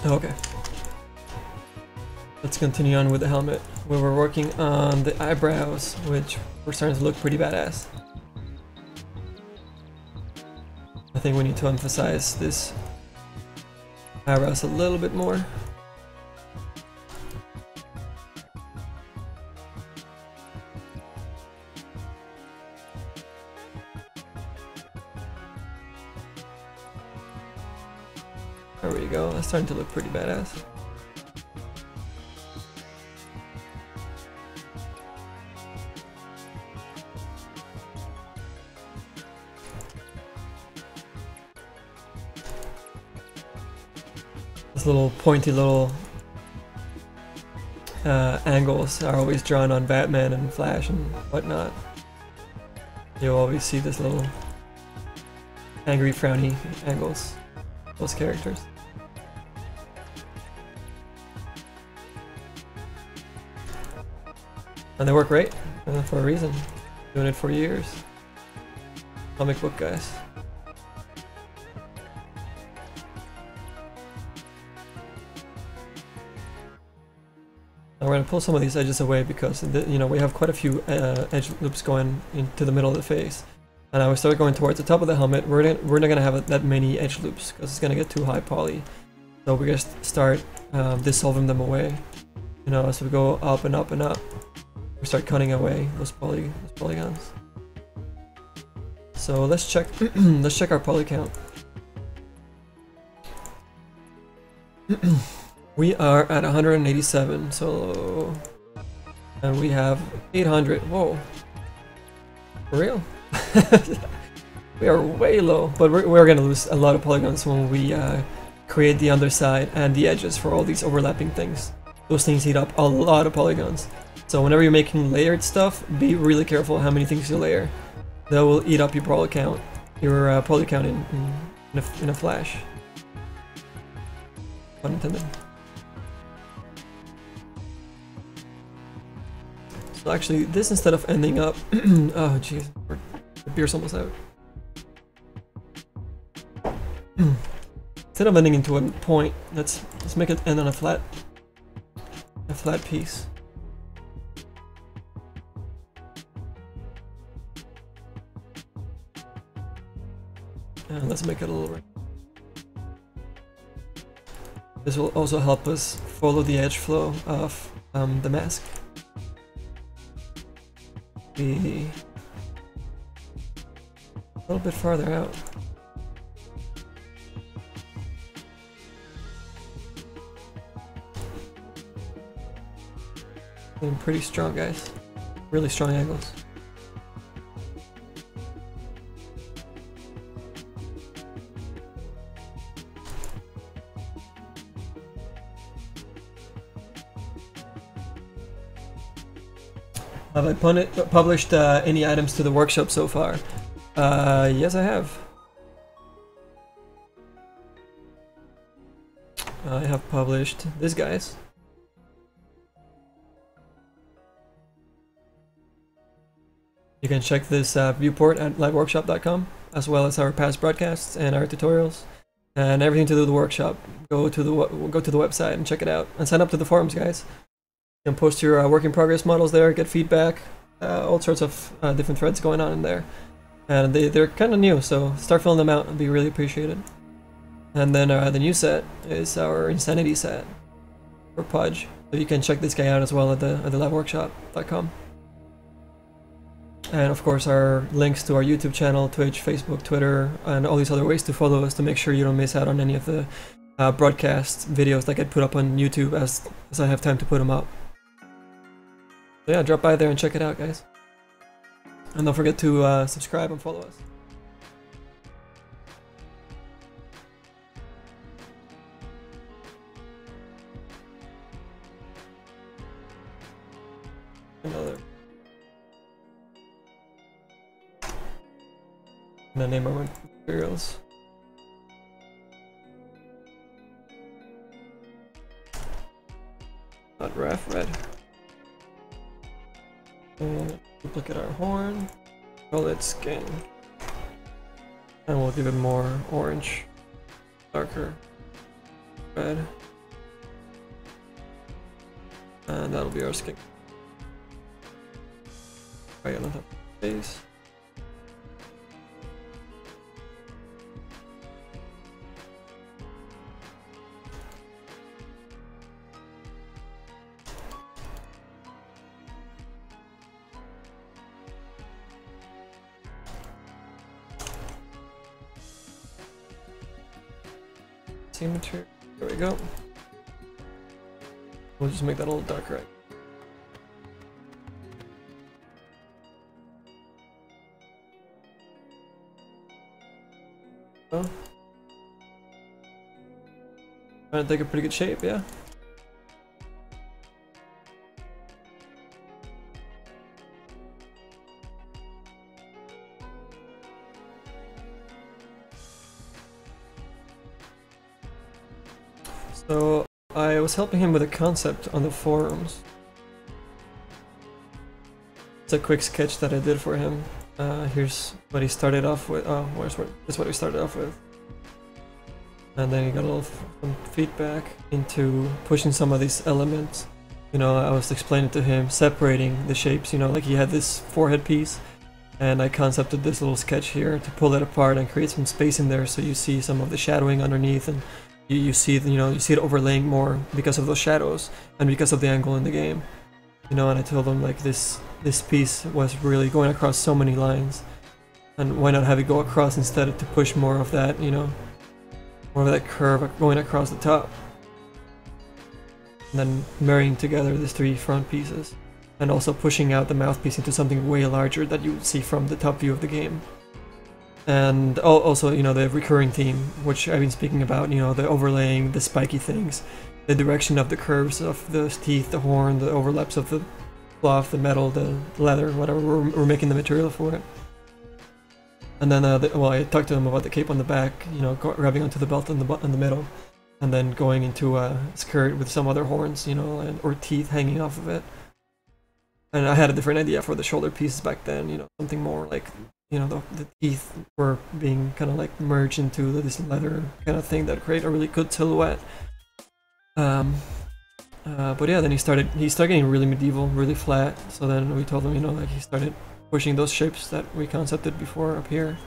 Okay. let's continue on with the helmet, where we're working on the eyebrows, which were starting to look pretty badass. I think we need to emphasize this eyebrows a little bit more. There we go, that's starting to look pretty badass. Little pointy little angles are always drawn on Batman and Flash and whatnot. You'll always see this little angry frowny angles, those characters. And they work great for a reason. Doing it for years. Comic book guys. We're going to pull some of these edges away because you know, we have quite a few edge loops going into the middle of the face, and I will start going towards the top of the helmet. We're not going to have that many edge loops because it's going to get too high poly. So we're going to start dissolving them away. You know, as we go up and up and up, we start cutting away those polygons. So let's check let's check our poly count. We are at 187, so, and we have 800. Whoa, for real? We are way low, but we're gonna lose a lot of polygons when we create the underside and the edges for all these overlapping things. Those things eat up a lot of polygons. So whenever you're making layered stuff, be really careful how many things you layer. That will eat up your poly count, in a flash. Pun intended. So actually, this, instead of ending up oh jeez, the beer's almost out. Instead of ending into a point, let's make it end on a flat piece. And let's make it a little ring. This will also help us follow the edge flow of the mask. Be a little bit farther out. Getting pretty strong, guys. Really strong angles. Have I published any items to the workshop so far? Yes, I have. I have published this, guys. You can check this viewport at LiveWorkshop.com, as well as our past broadcasts and our tutorials and everything to do with the workshop. Go to the website and check it out, and sign up to the forums, guys. You can post your work in progress models there, get feedback, all sorts of different threads going on in there. And they're kind of new, so start filling them out, it'd be really appreciated. And then the new set is our Insanity set for Pudge. So you can check this guy out as well at the LiveWorkshop.com. And of course our links to our YouTube channel, Twitch, Facebook, Twitter, and all these other ways to follow us to make sure you don't miss out on any of the broadcast videos that get put up on YouTube as I have time to put them up. So yeah, drop by there and check it out, guys. And don't forget to subscribe and follow us. Another. I'm gonna name our materials. Not ref red. And duplicate our horn, call it skin, and we'll give it more orange, darker red. And that'll be our skin. Right on top of the face. Same material. There we go. We'll just make that a little darker. Oh. Trying to take a pretty good shape, yeah. So I was helping him with a concept on the forums. It's a quick sketch that I did for him. Here's what he started off with. Oh, this is what we started off with. And then he got a little some feedback into pushing some of these elements. You know, I was explaining to him, separating the shapes, you know, like he had this forehead piece, and I concepted this little sketch here to pull it apart and create some space in there so you see some of the shadowing underneath, and you see, you know, you see it overlaying more because of those shadows and because of the angle in the game. You know, and I told him like this piece was really going across so many lines, and why not have it go across instead to push more of that, you know, more of that curve going across the top. And then marrying together these three front pieces, and also pushing out the mouthpiece into something way larger that you would see from the top view of the game. And also, you know, the recurring theme, which I've been speaking about, you know, the overlaying, the spiky things, the direction of the curves of the teeth, the horn, the overlaps of the cloth, the metal, the leather, whatever, we're making the material for it. And then, well, I talked to him about the cape on the back, you know, grabbing onto the belt in the middle, and then going into a skirt with some other horns, you know, or teeth hanging off of it. And I had a different idea for the shoulder pieces back then, you know, something more like, you know, the teeth were being kind of like merged into this leather kind of thing that create a really good silhouette. But yeah, then he started getting really medieval, really flat. So then we told him, you know, like he started pushing those shapes that we concepted before up here.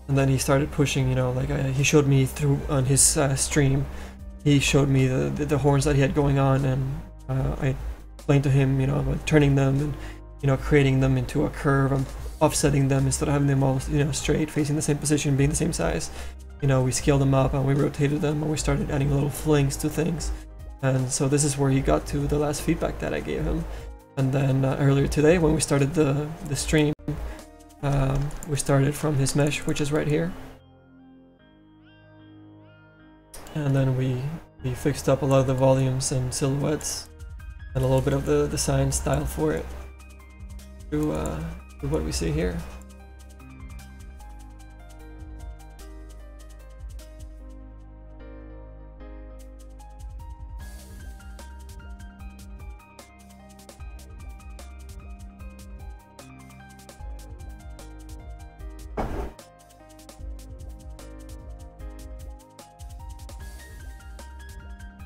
And then he started pushing, you know, like he showed me through on his stream. He showed me the horns that he had going on, and I explained to him, you know, about turning them and, you know, creating them into a curve. I'm offsetting them instead of having them all, you know, straight, facing the same position, being the same size. You know, we scaled them up and we rotated them, and we started adding little flings to things. And so this is where he got to the last feedback that I gave him. And then earlier today, when we started the stream, we started from his mesh, which is right here. And then we fixed up a lot of the volumes and silhouettes and a little bit of the design style for it to what we see here.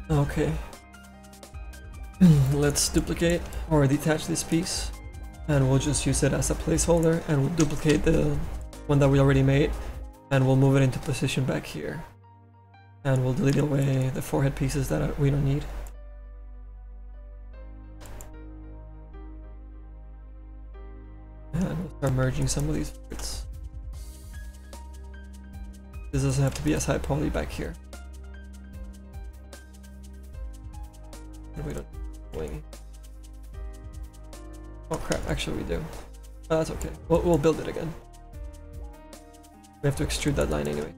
Okay, let's duplicate or detach this piece, and we'll just use it as a placeholder, and we'll duplicate the one that we already made, and we'll move it into position back here, and we'll delete away the forehead pieces that we don't need. And we'll start merging some of these bits. This doesn't have to be as high poly back here. We don't wing. Oh crap, actually we do. Oh, that's okay. We'll build it again. We have to extrude that line anyway.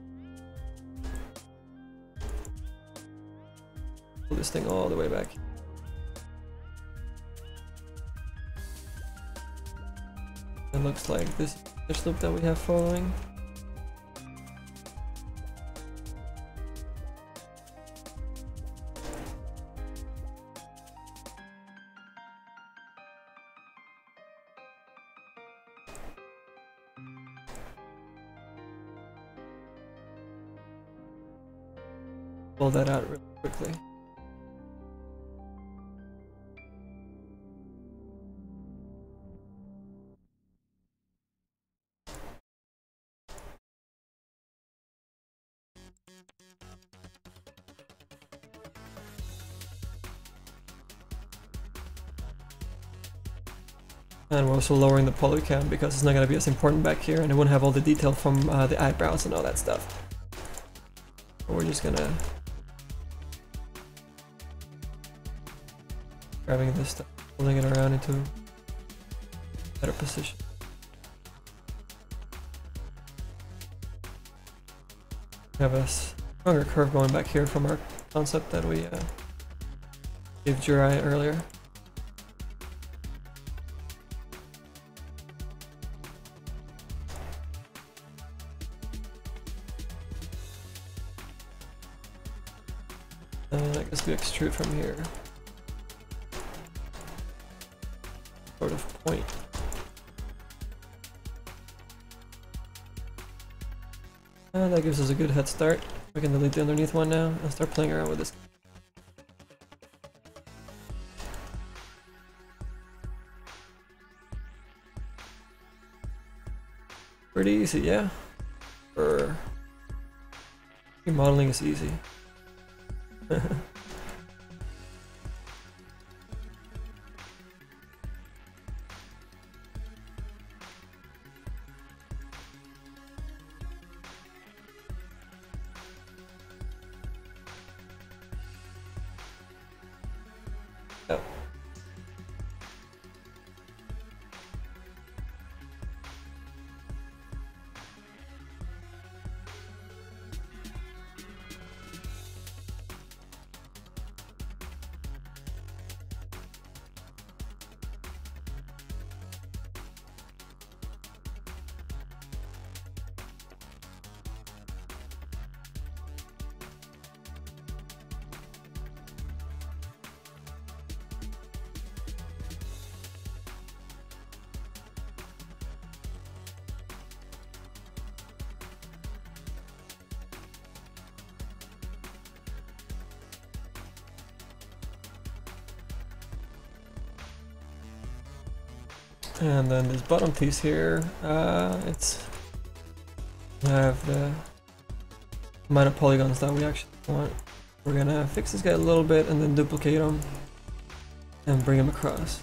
Pull this thing all the way back. It looks like this loop that we have following. Pull that out really quickly. And we're also lowering the poly count because it's not going to be as important back here, and it won't have all the detail from the eyebrows and all that stuff. But we're just gonna grabbing this stuff, pulling it around into a better position. We have a stronger curve going back here from our concept that we gave Jirai earlier. And I guess we extrude from here. Sort of point. And that gives us a good head start. We can delete the underneath one now and start playing around with this. Pretty easy, yeah? Modeling is easy. Oh. And then this bottom piece here, I have the amount of polygons that we actually want. We're gonna fix this guy a little bit and then duplicate him and bring him across.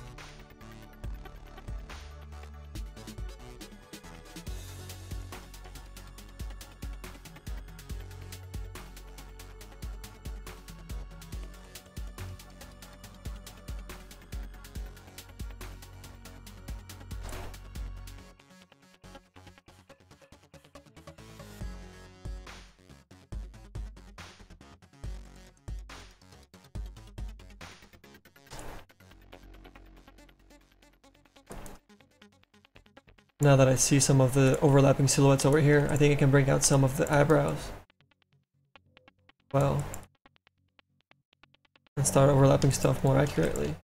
Now that I see some of the overlapping silhouettes over here, I think I can bring out some of the eyebrows. Well, and start overlapping stuff more accurately.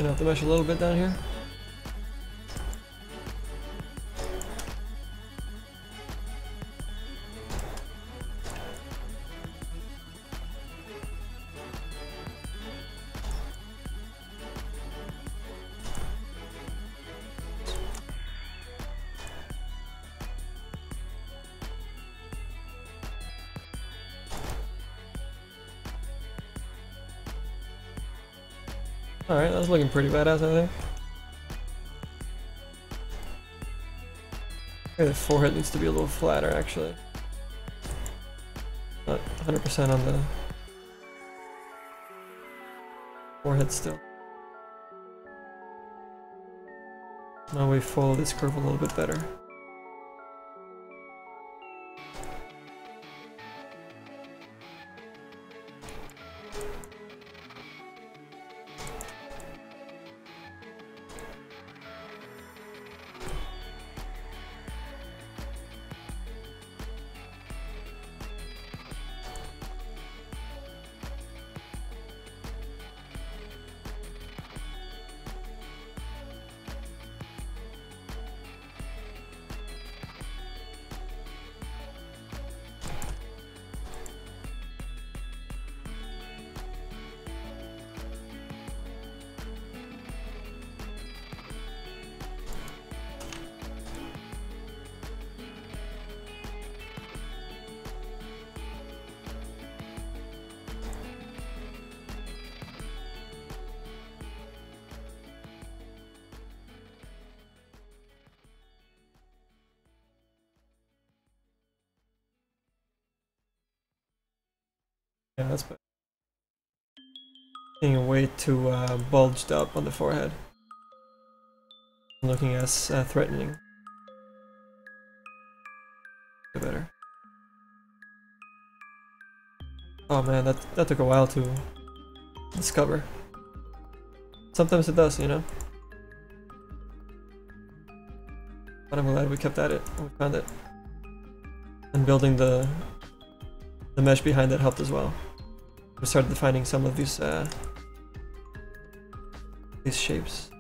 Thin out the mesh a little bit down here. Alright, that's looking pretty badass, I think. Okay, the forehead needs to be a little flatter, actually. Not 100% on the forehead still. Now we follow this curve a little bit better. Yeah, that's better. Being way too bulged up on the forehead. Looking as threatening. Better. Oh man, that took a while to discover. Sometimes it does, you know? But I'm glad we kept at it. We found it. And building the mesh behind it helped as well. We started defining some of these shapes.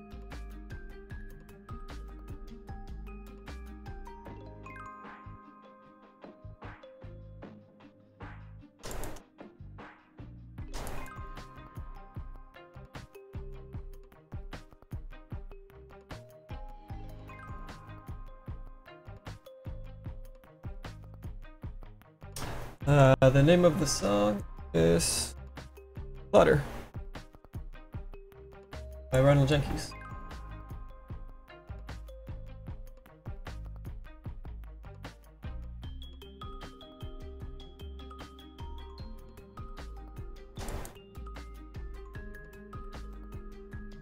The name of the song is Flutter by Ronald Jenkins.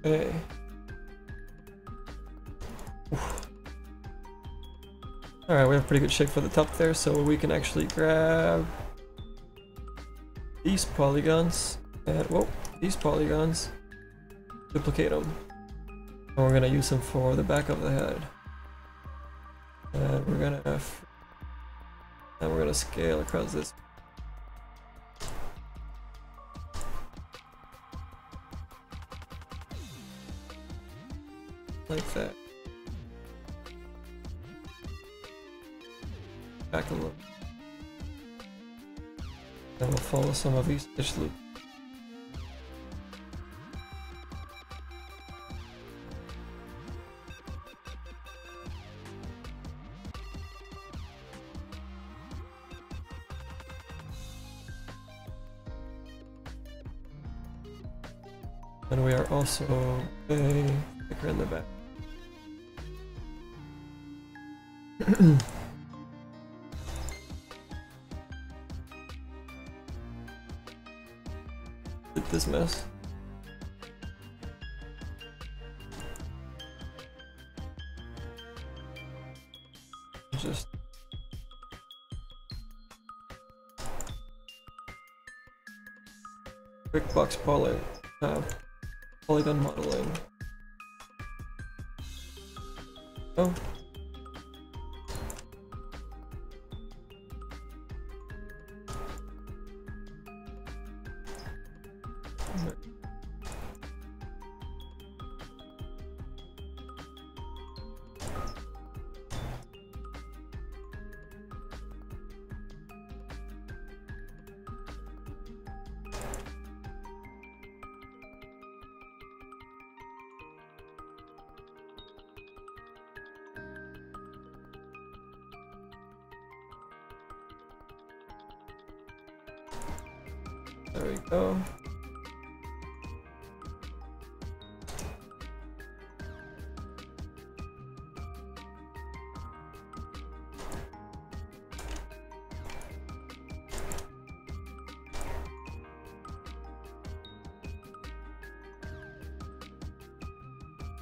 Okay. Alright, we have pretty good shape for the top there, so we can actually grab these polygons, and whoa, these polygons, duplicate them, and we're gonna use them for the back of the head, and we're gonna scale across this. Like that. Back a little. And we'll follow some of these stitch loops. And we are also way thicker in the back. This mess. Just quick box polygon modeling. Oh. There we go.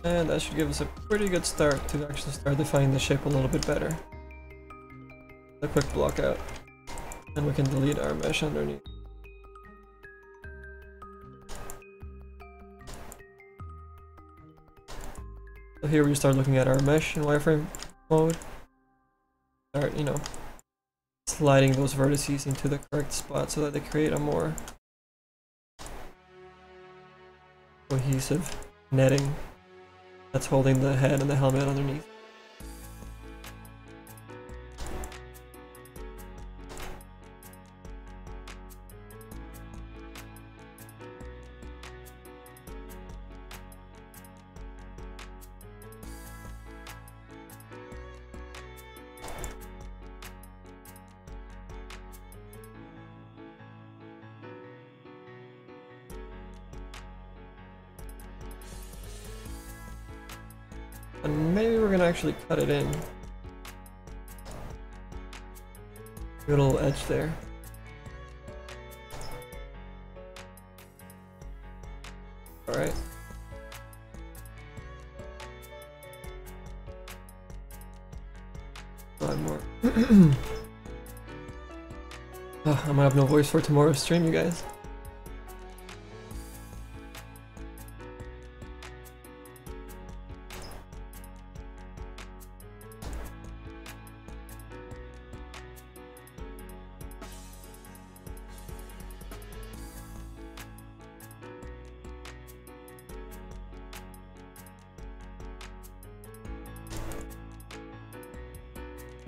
And that should give us a pretty good start to actually start defining the shape a little bit better. A quick block out. And we can delete our mesh underneath. So here we start looking at our mesh in wireframe mode. Start, you know, sliding those vertices into the correct spot so that they create a more cohesive netting that's holding the head and the helmet underneath. And maybe we're gonna actually cut it in. Good little edge there. Alright. One more. Oh, I'm gonna have no voice for tomorrow's stream, you guys.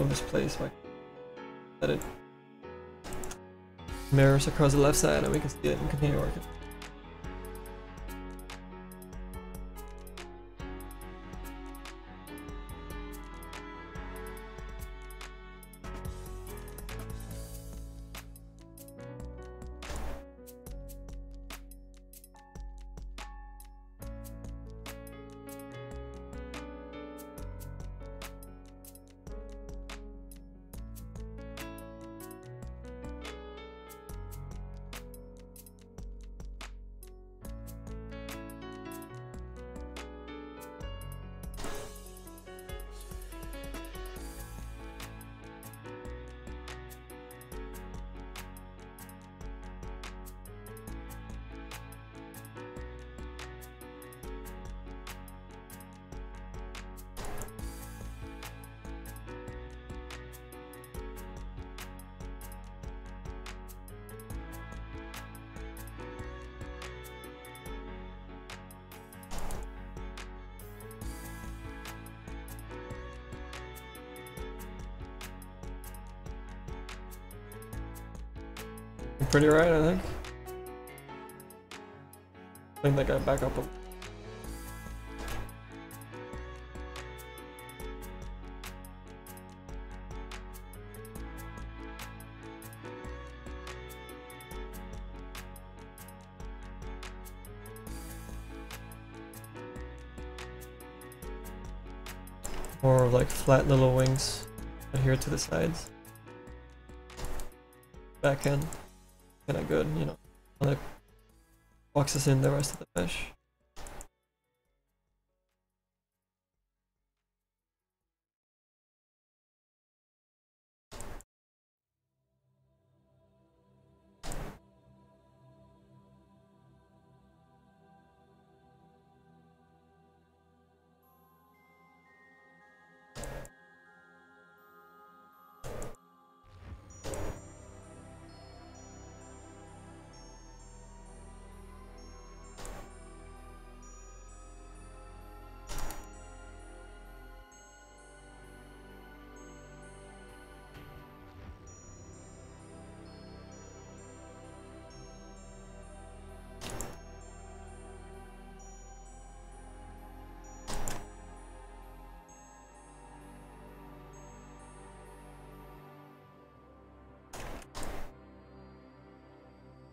This place, like let it mirrors across the left side and we can see it and continue working. Pretty right, I think. Bring that guy back up. More of like flat little wings adhere to the sides. Back end. Kinda good, you know, and it boxes in the rest of the mesh.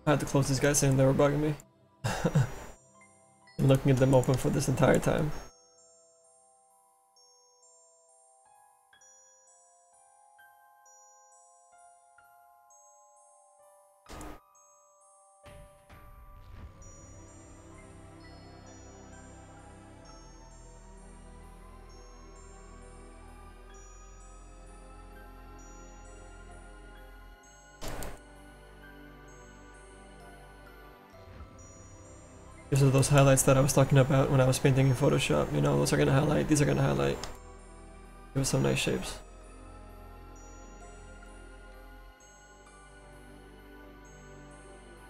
I had to close these guys in, they were bugging me. I'm looking at them open for this entire time. These are those highlights that I was talking about when I was painting in Photoshop. You know, those are gonna highlight, these are gonna highlight. Give us some nice shapes.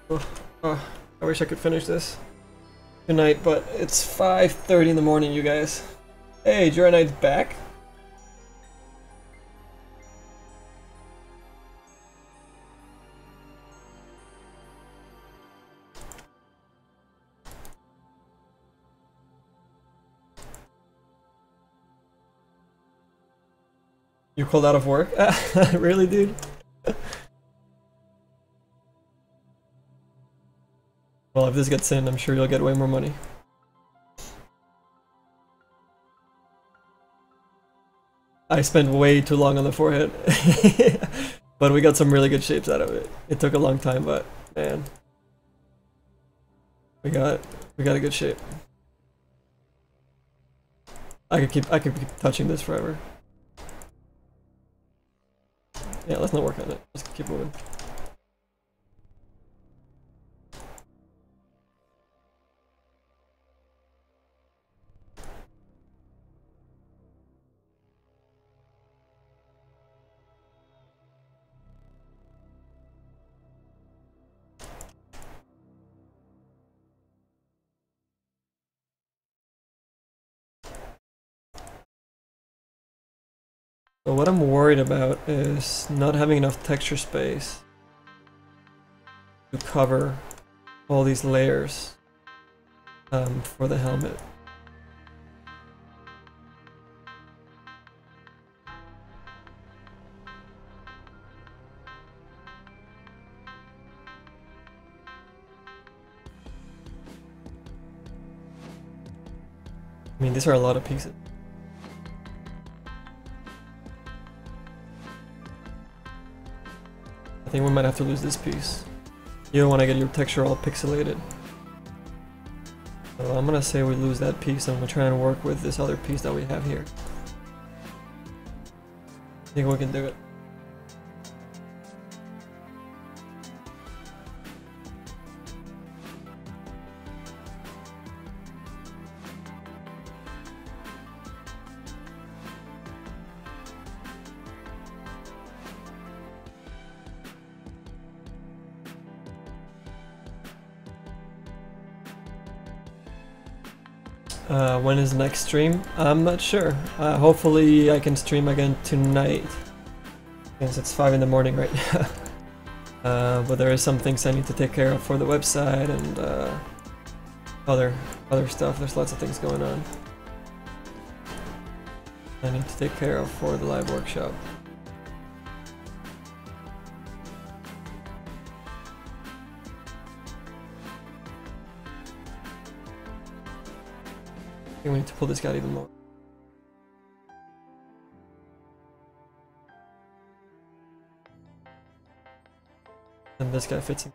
Oh, I wish I could finish this tonight, but it's 5:30 in the morning, you guys. Hey, Journite's back. You called out of work? Really, dude? Well, if this gets in, I'm sure you'll get way more money. I spent way too long on the forehead. But we got some really good shapes out of it. It took a long time, but man. We got a good shape. I could keep touching this forever. Yeah, let's not work on it. Let's keep moving. So what I'm worried about is not having enough texture space to cover all these layers for the helmet. I mean, these are a lot of pieces. I think we might have to lose this piece. You don't want to get your texture all pixelated. So I'm gonna say we lose that piece and we'll try and work with this other piece that we have here. I think we can do it. When is the next stream? I'm not sure. Hopefully I can stream again tonight, since it's 5 in the morning right now. But there is some things I need to take care of for the website and other stuff. There's lots of things going on I need to take care of for the live workshop. I think we need to pull this guy even more. And this guy fits in.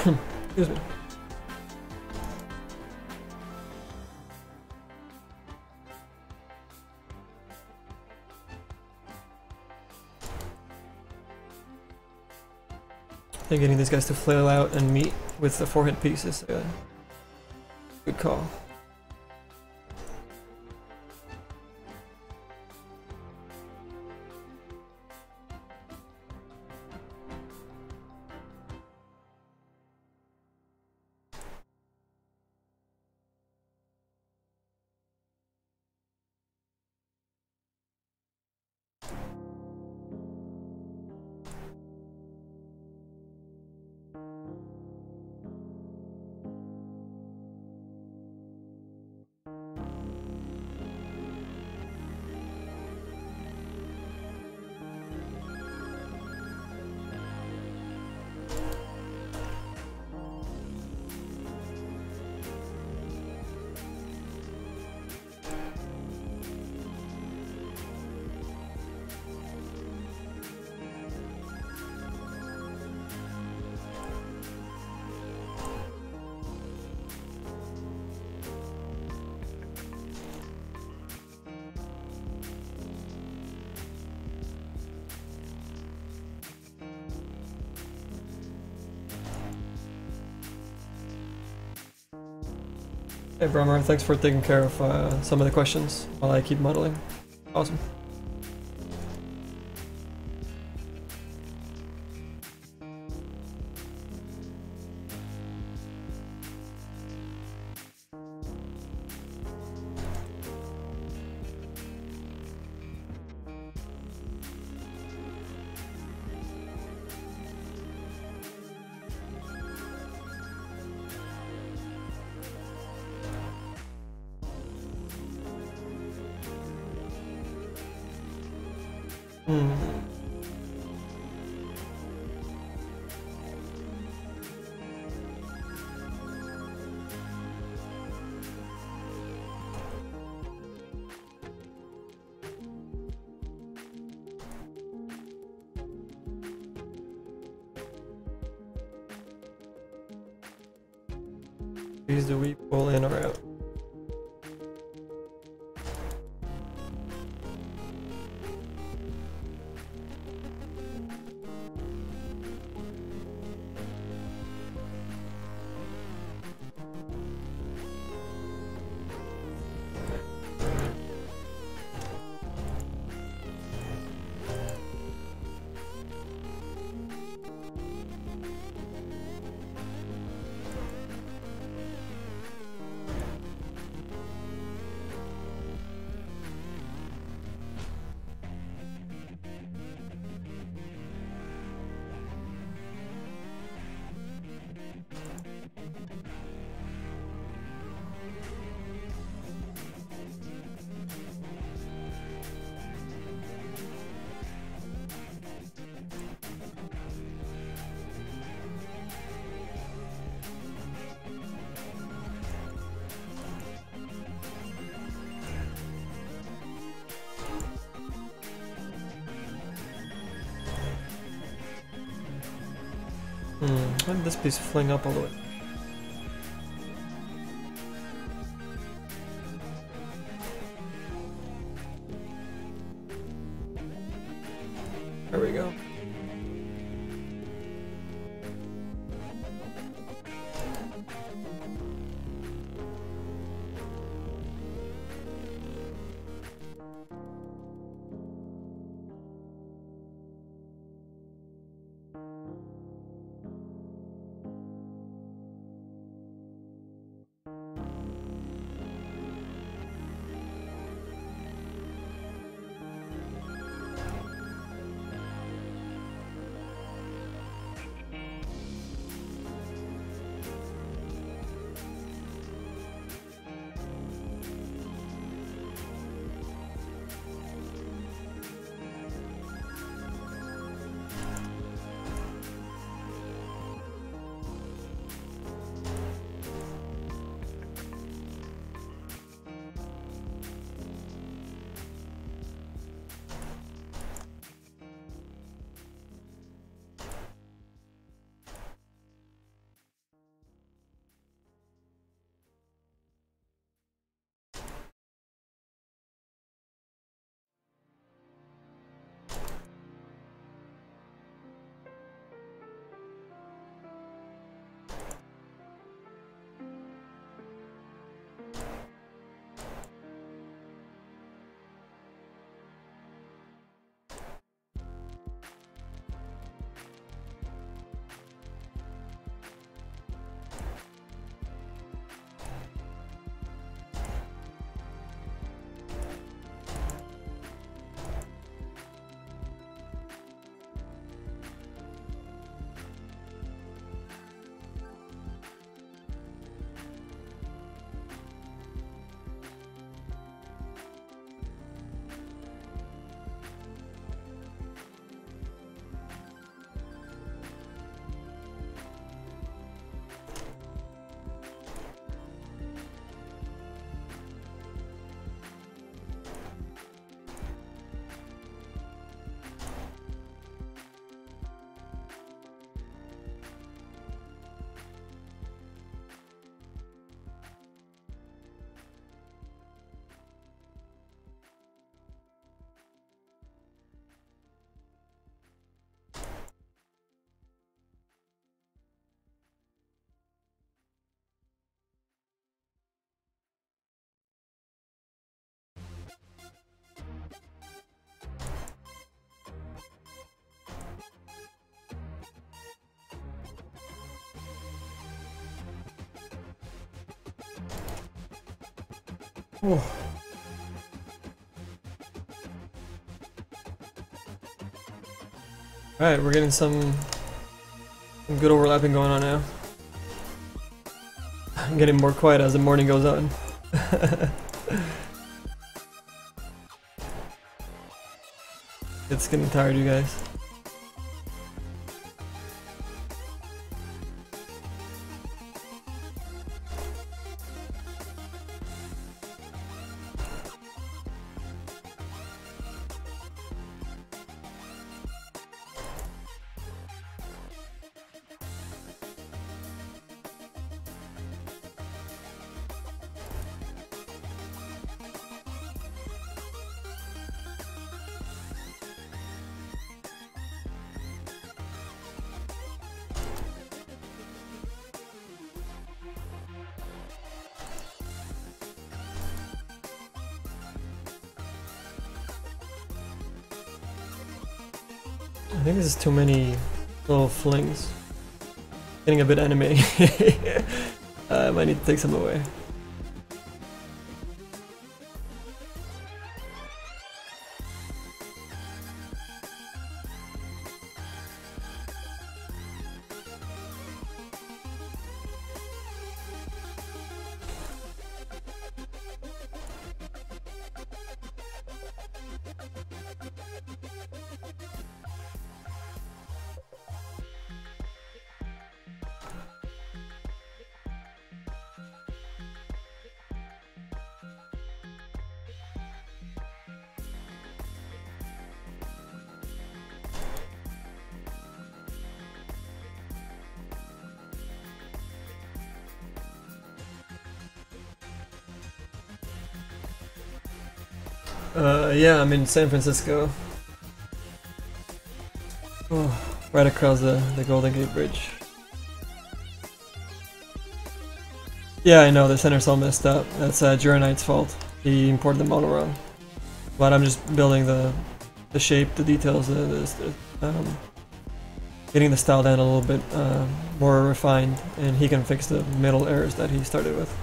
Excuse me. I think getting these guys to flail out and meet with the 4-hit piece is a good call. Hey Brummer, thanks for taking care of some of the questions while I keep modeling. Awesome. These do we pull in or out? Why did this piece fling up all the way? There we go. Oh. Alright, we're getting some good overlapping going on now. I'm getting more quiet as the morning goes on. It's getting tired, you guys. I think this is too many little flings. Getting a bit anime. I might need to take some away. Yeah, I'm in San Francisco. Oh, right across the Golden Gate Bridge. Yeah, I know, the center's all messed up. That's Juranite's fault. He imported the model wrong. But I'm just building the shape, the details, getting the style down a little bit more refined, and he can fix the middle errors that he started with.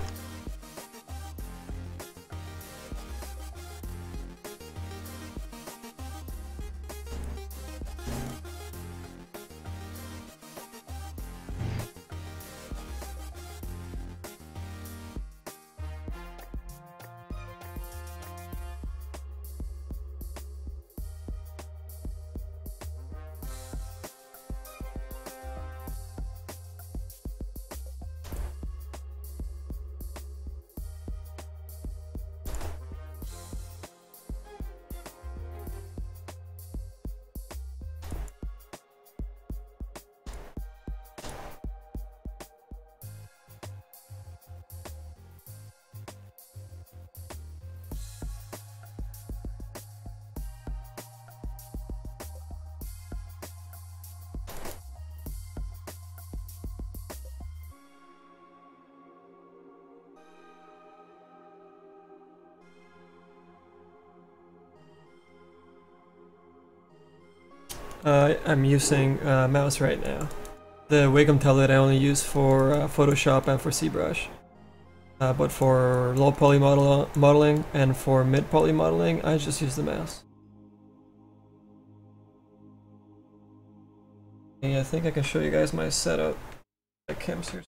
I'm using mouse right now. The Wacom tablet I only use for Photoshop and for ZBrush. But for low poly modeling and for mid poly modeling, I just use the mouse. Yeah, I think I can show you guys my setup. My cam's here.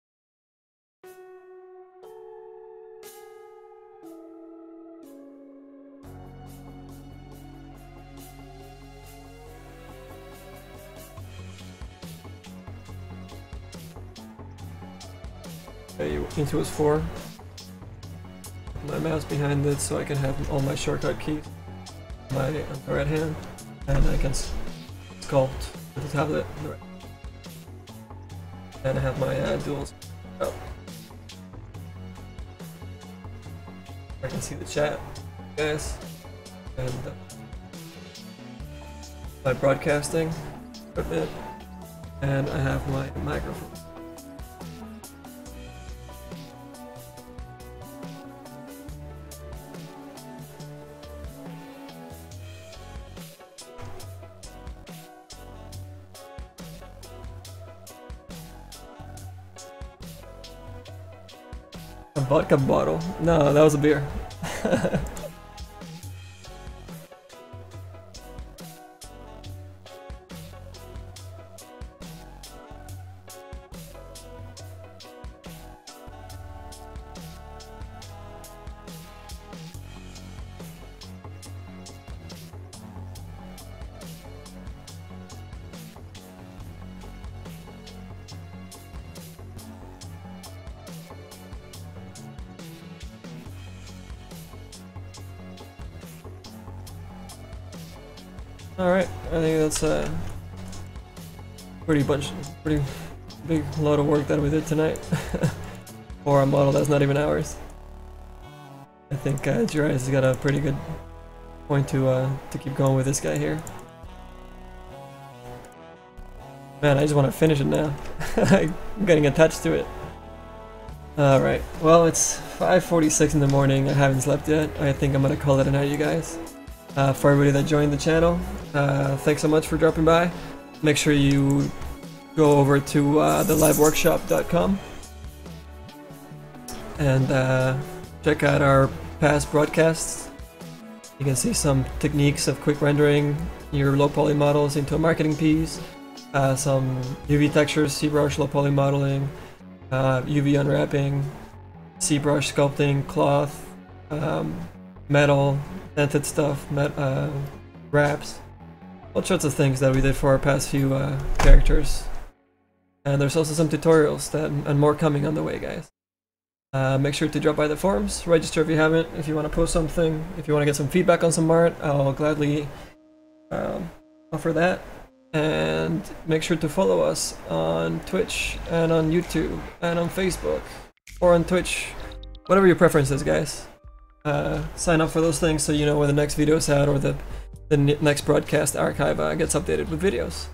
Intuos 4. My mouse behind it so I can have all my shortcut keys on the right hand, and I can sculpt with the tablet on the right. And I have my duals up. I can see the chat, guys, and my broadcasting equipment, and I have my microphone. A vodka bottle? No, that was a beer. Alright, I think that's a pretty big load of work that we did tonight for a model that's not even ours. I think Jirai has got a pretty good point to keep going with this guy here. Man, I just want to finish it now. I'm getting attached to it. Alright, well it's 5:46 in the morning, I haven't slept yet. I think I'm gonna call it a night, you guys. For everybody that joined the channel, thanks so much for dropping by. Make sure you go over to the LiveWorkshop.com and check out our past broadcasts. You can see some techniques of quick rendering your low poly models into a marketing piece, some UV textures, ZBrush low poly modeling, UV unwrapping, ZBrush sculpting, cloth, metal, dented stuff, wraps, all sorts of things that we did for our past few characters. And there's also some tutorials and more coming on the way, guys. Make sure to drop by the forums, register if you haven't, if you want to post something, if you want to get some feedback on some art, I'll gladly offer that. And make sure to follow us on Twitch and on YouTube and on Facebook or on Twitch, whatever your preference is, guys. Sign up for those things so you know when the next video is out or the next broadcast archive gets updated with videos.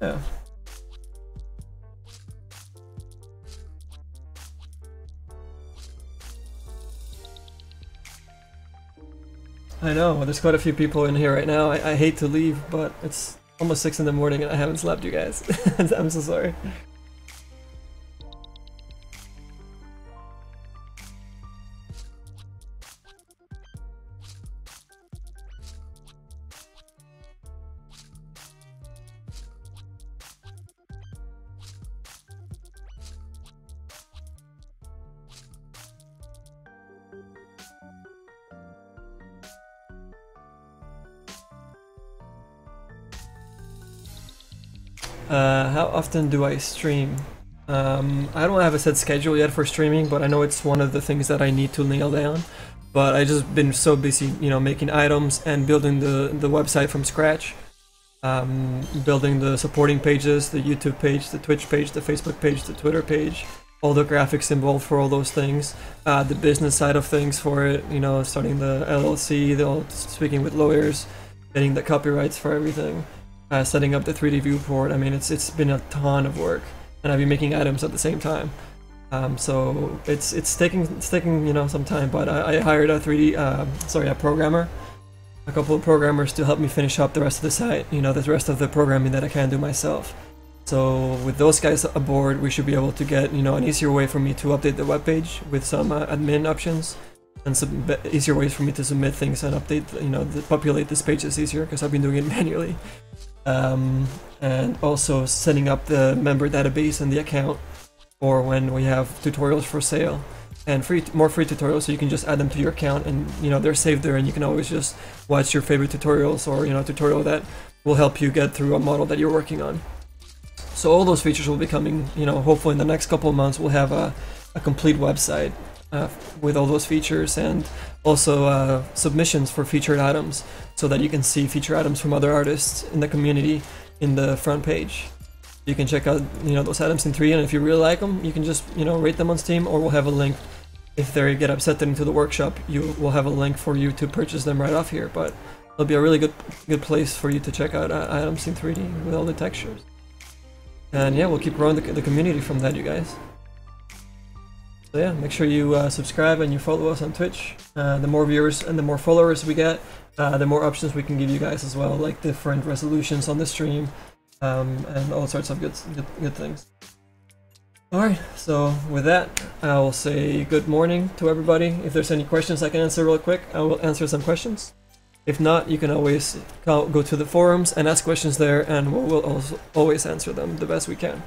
Yeah. I know, there's quite a few people in here right now. I hate to leave, but it's almost 6 in the morning and I haven't slept, you guys. I'm so sorry. How often do I stream? I don't have a set schedule yet for streaming, but I know it's one of the things that I need to nail down. But I just been so busy, you know, making items and building the website from scratch. Building the supporting pages, the YouTube page, the Twitch page, the Facebook page, the Twitter page, all the graphics involved for all those things, the business side of things for it, you know, starting the LLC, speaking with lawyers, getting the copyrights for everything. Setting up the 3D viewport. I mean, it's been a ton of work, and I've been making items at the same time. So it's taking you know some time. But I hired a a programmer, a couple of programmers to help me finish up the rest of the site. You know, the rest of the programming that I can't do myself. So with those guys aboard, we should be able to get an easier way for me to update the webpage with some admin options. And some easier ways for me to submit things and update, populate this pages easier because I've been doing it manually. And also setting up the member database and the account for when we have tutorials for sale and more free tutorials, so you can just add them to your account and they're saved there and you can always just watch your favorite tutorials or a tutorial that will help you get through a model that you're working on. So all those features will be coming, hopefully in the next couple of months we'll have a complete website with all those features, and also submissions for featured items so that you can see featured items from other artists in the community in the front page. You can check out those items in 3D, and if you really like them you can just rate them on Steam, or we'll have a link if they get accepted into the workshop. We'll have a link for you to purchase them right off here, but it'll be a really good place for you to check out items in 3D with all the textures. And yeah, we'll keep growing the community from that, you guys. So yeah, make sure you subscribe and you follow us on Twitch. The more viewers and the more followers we get, the more options we can give you guys as well, like different resolutions on the stream, and all sorts of good things. Alright, so with that, I will say good morning to everybody. If there's any questions I can answer real quick, I will answer some questions. If not, you can always go to the forums and ask questions there, and we'll also always answer them the best we can.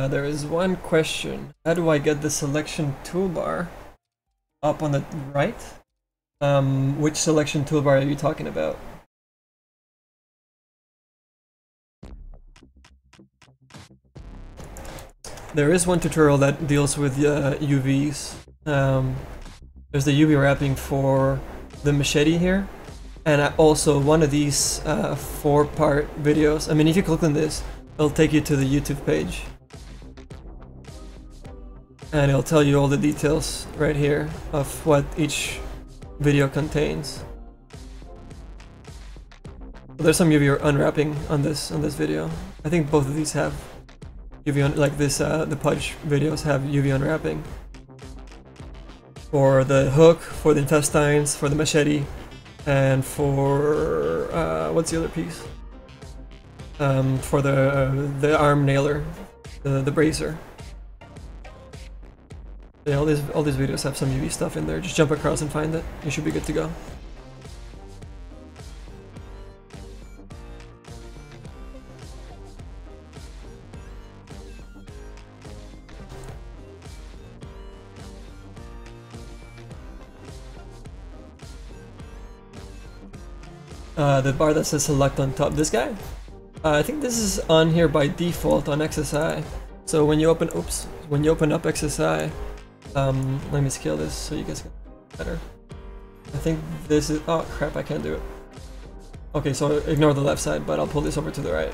There is one question. How do I get the selection toolbar up on the right? Which selection toolbar are you talking about? There is one tutorial that deals with UVs. There's the UV wrapping for the machete here, and also one of these 4-part videos. I mean, if you click on this, it'll take you to the YouTube page. And it'll tell you all the details right here of what each video contains. There's some UV unwrapping on this video. I think both of these have UV like this. The Pudge videos have UV unwrapping for the hook, for the intestines, for the machete, and for what's the other piece? For the arm nailer, the bracer. Yeah, all these videos have some UV stuff in there. Just jump across and find it. You should be good to go. The bar that says select on top. This guy? I think this is on here by default on XSI. So when you open, up XSI, let me scale this so you guys can better. I think this is, oh crap, I can't do it. Okay, so ignore the left side, but I'll pull this over to the right.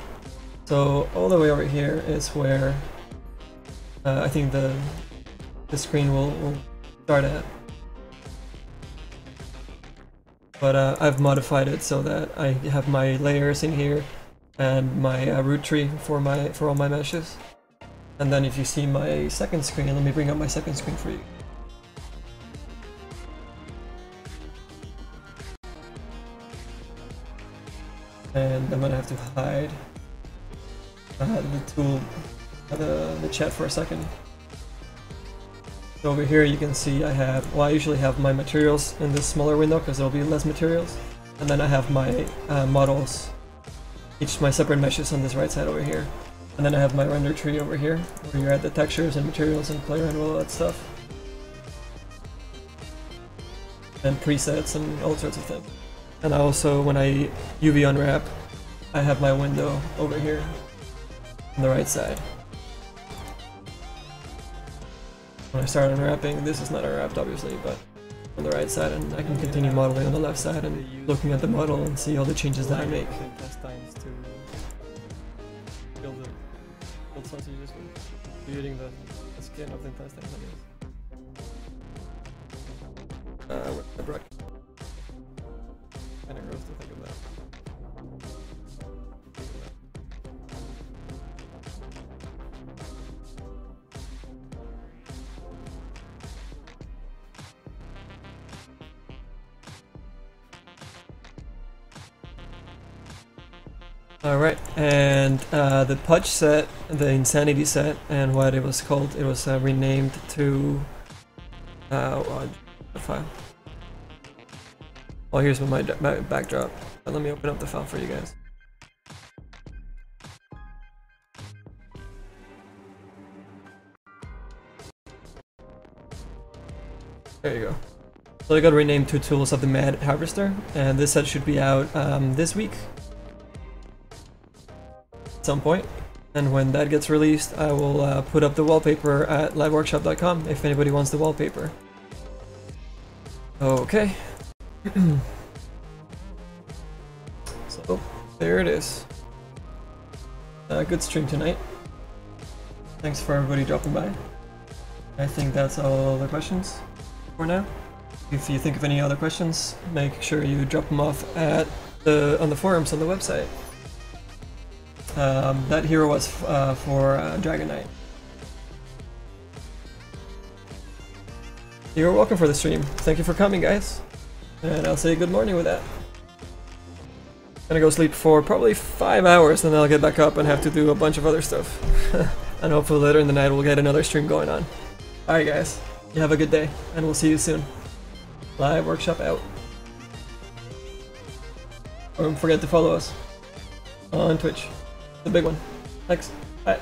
So all the way over here is where I think the screen will start at. But I've modified it so that I have my layers in here and my root tree for all my meshes. And then if you see my second screen, let me bring up my second screen for you. And I'm gonna have to hide the tool, the chat for a second. So over here you can see I have, well, I usually have my materials in this smaller window because there'll be less materials. And then I have my models, each my separate meshes on this right side over here. And then I have my render tree over here, where you add the textures and materials and play around with all that stuff. And presets and all sorts of things. And I also, when I UV unwrap, I have my window over here on the right side. When I start unwrapping, this is not unwrapped obviously, but on the right side, and I can continue modeling on the left side and looking at the model and see all the changes that I make. Sausages with eating the skin of the intestine, I guess. With the brook. Kinda gross to think of that. Alright, and the Pudge set, the Insanity set, and what it was called, it was renamed to the file. Oh, here's my backdrop. Let me open up the file for you guys. There you go. So I got renamed 2 tools of the Mad Harvester, and this set should be out this week. Some point, and when that gets released I will put up the wallpaper at LiveWorkshop.com if anybody wants the wallpaper. Okay. So there it is. Good stream tonight. Thanks for everybody dropping by. I think that's all the questions for now. If you think of any other questions, make sure you drop them off at on the forums on the website. That hero was for Dragon Knight. You're welcome for the stream. Thank you for coming, guys. And I'll say good morning with that. Gonna go sleep for probably 5 hours, then I'll get back up and have to do a bunch of other stuff. And hopefully later in the night we'll get another stream going on. Alright guys, you have a good day, and we'll see you soon. LiveWorkshop out. Don't forget to follow us on Twitch. The big one. Thanks. Bye.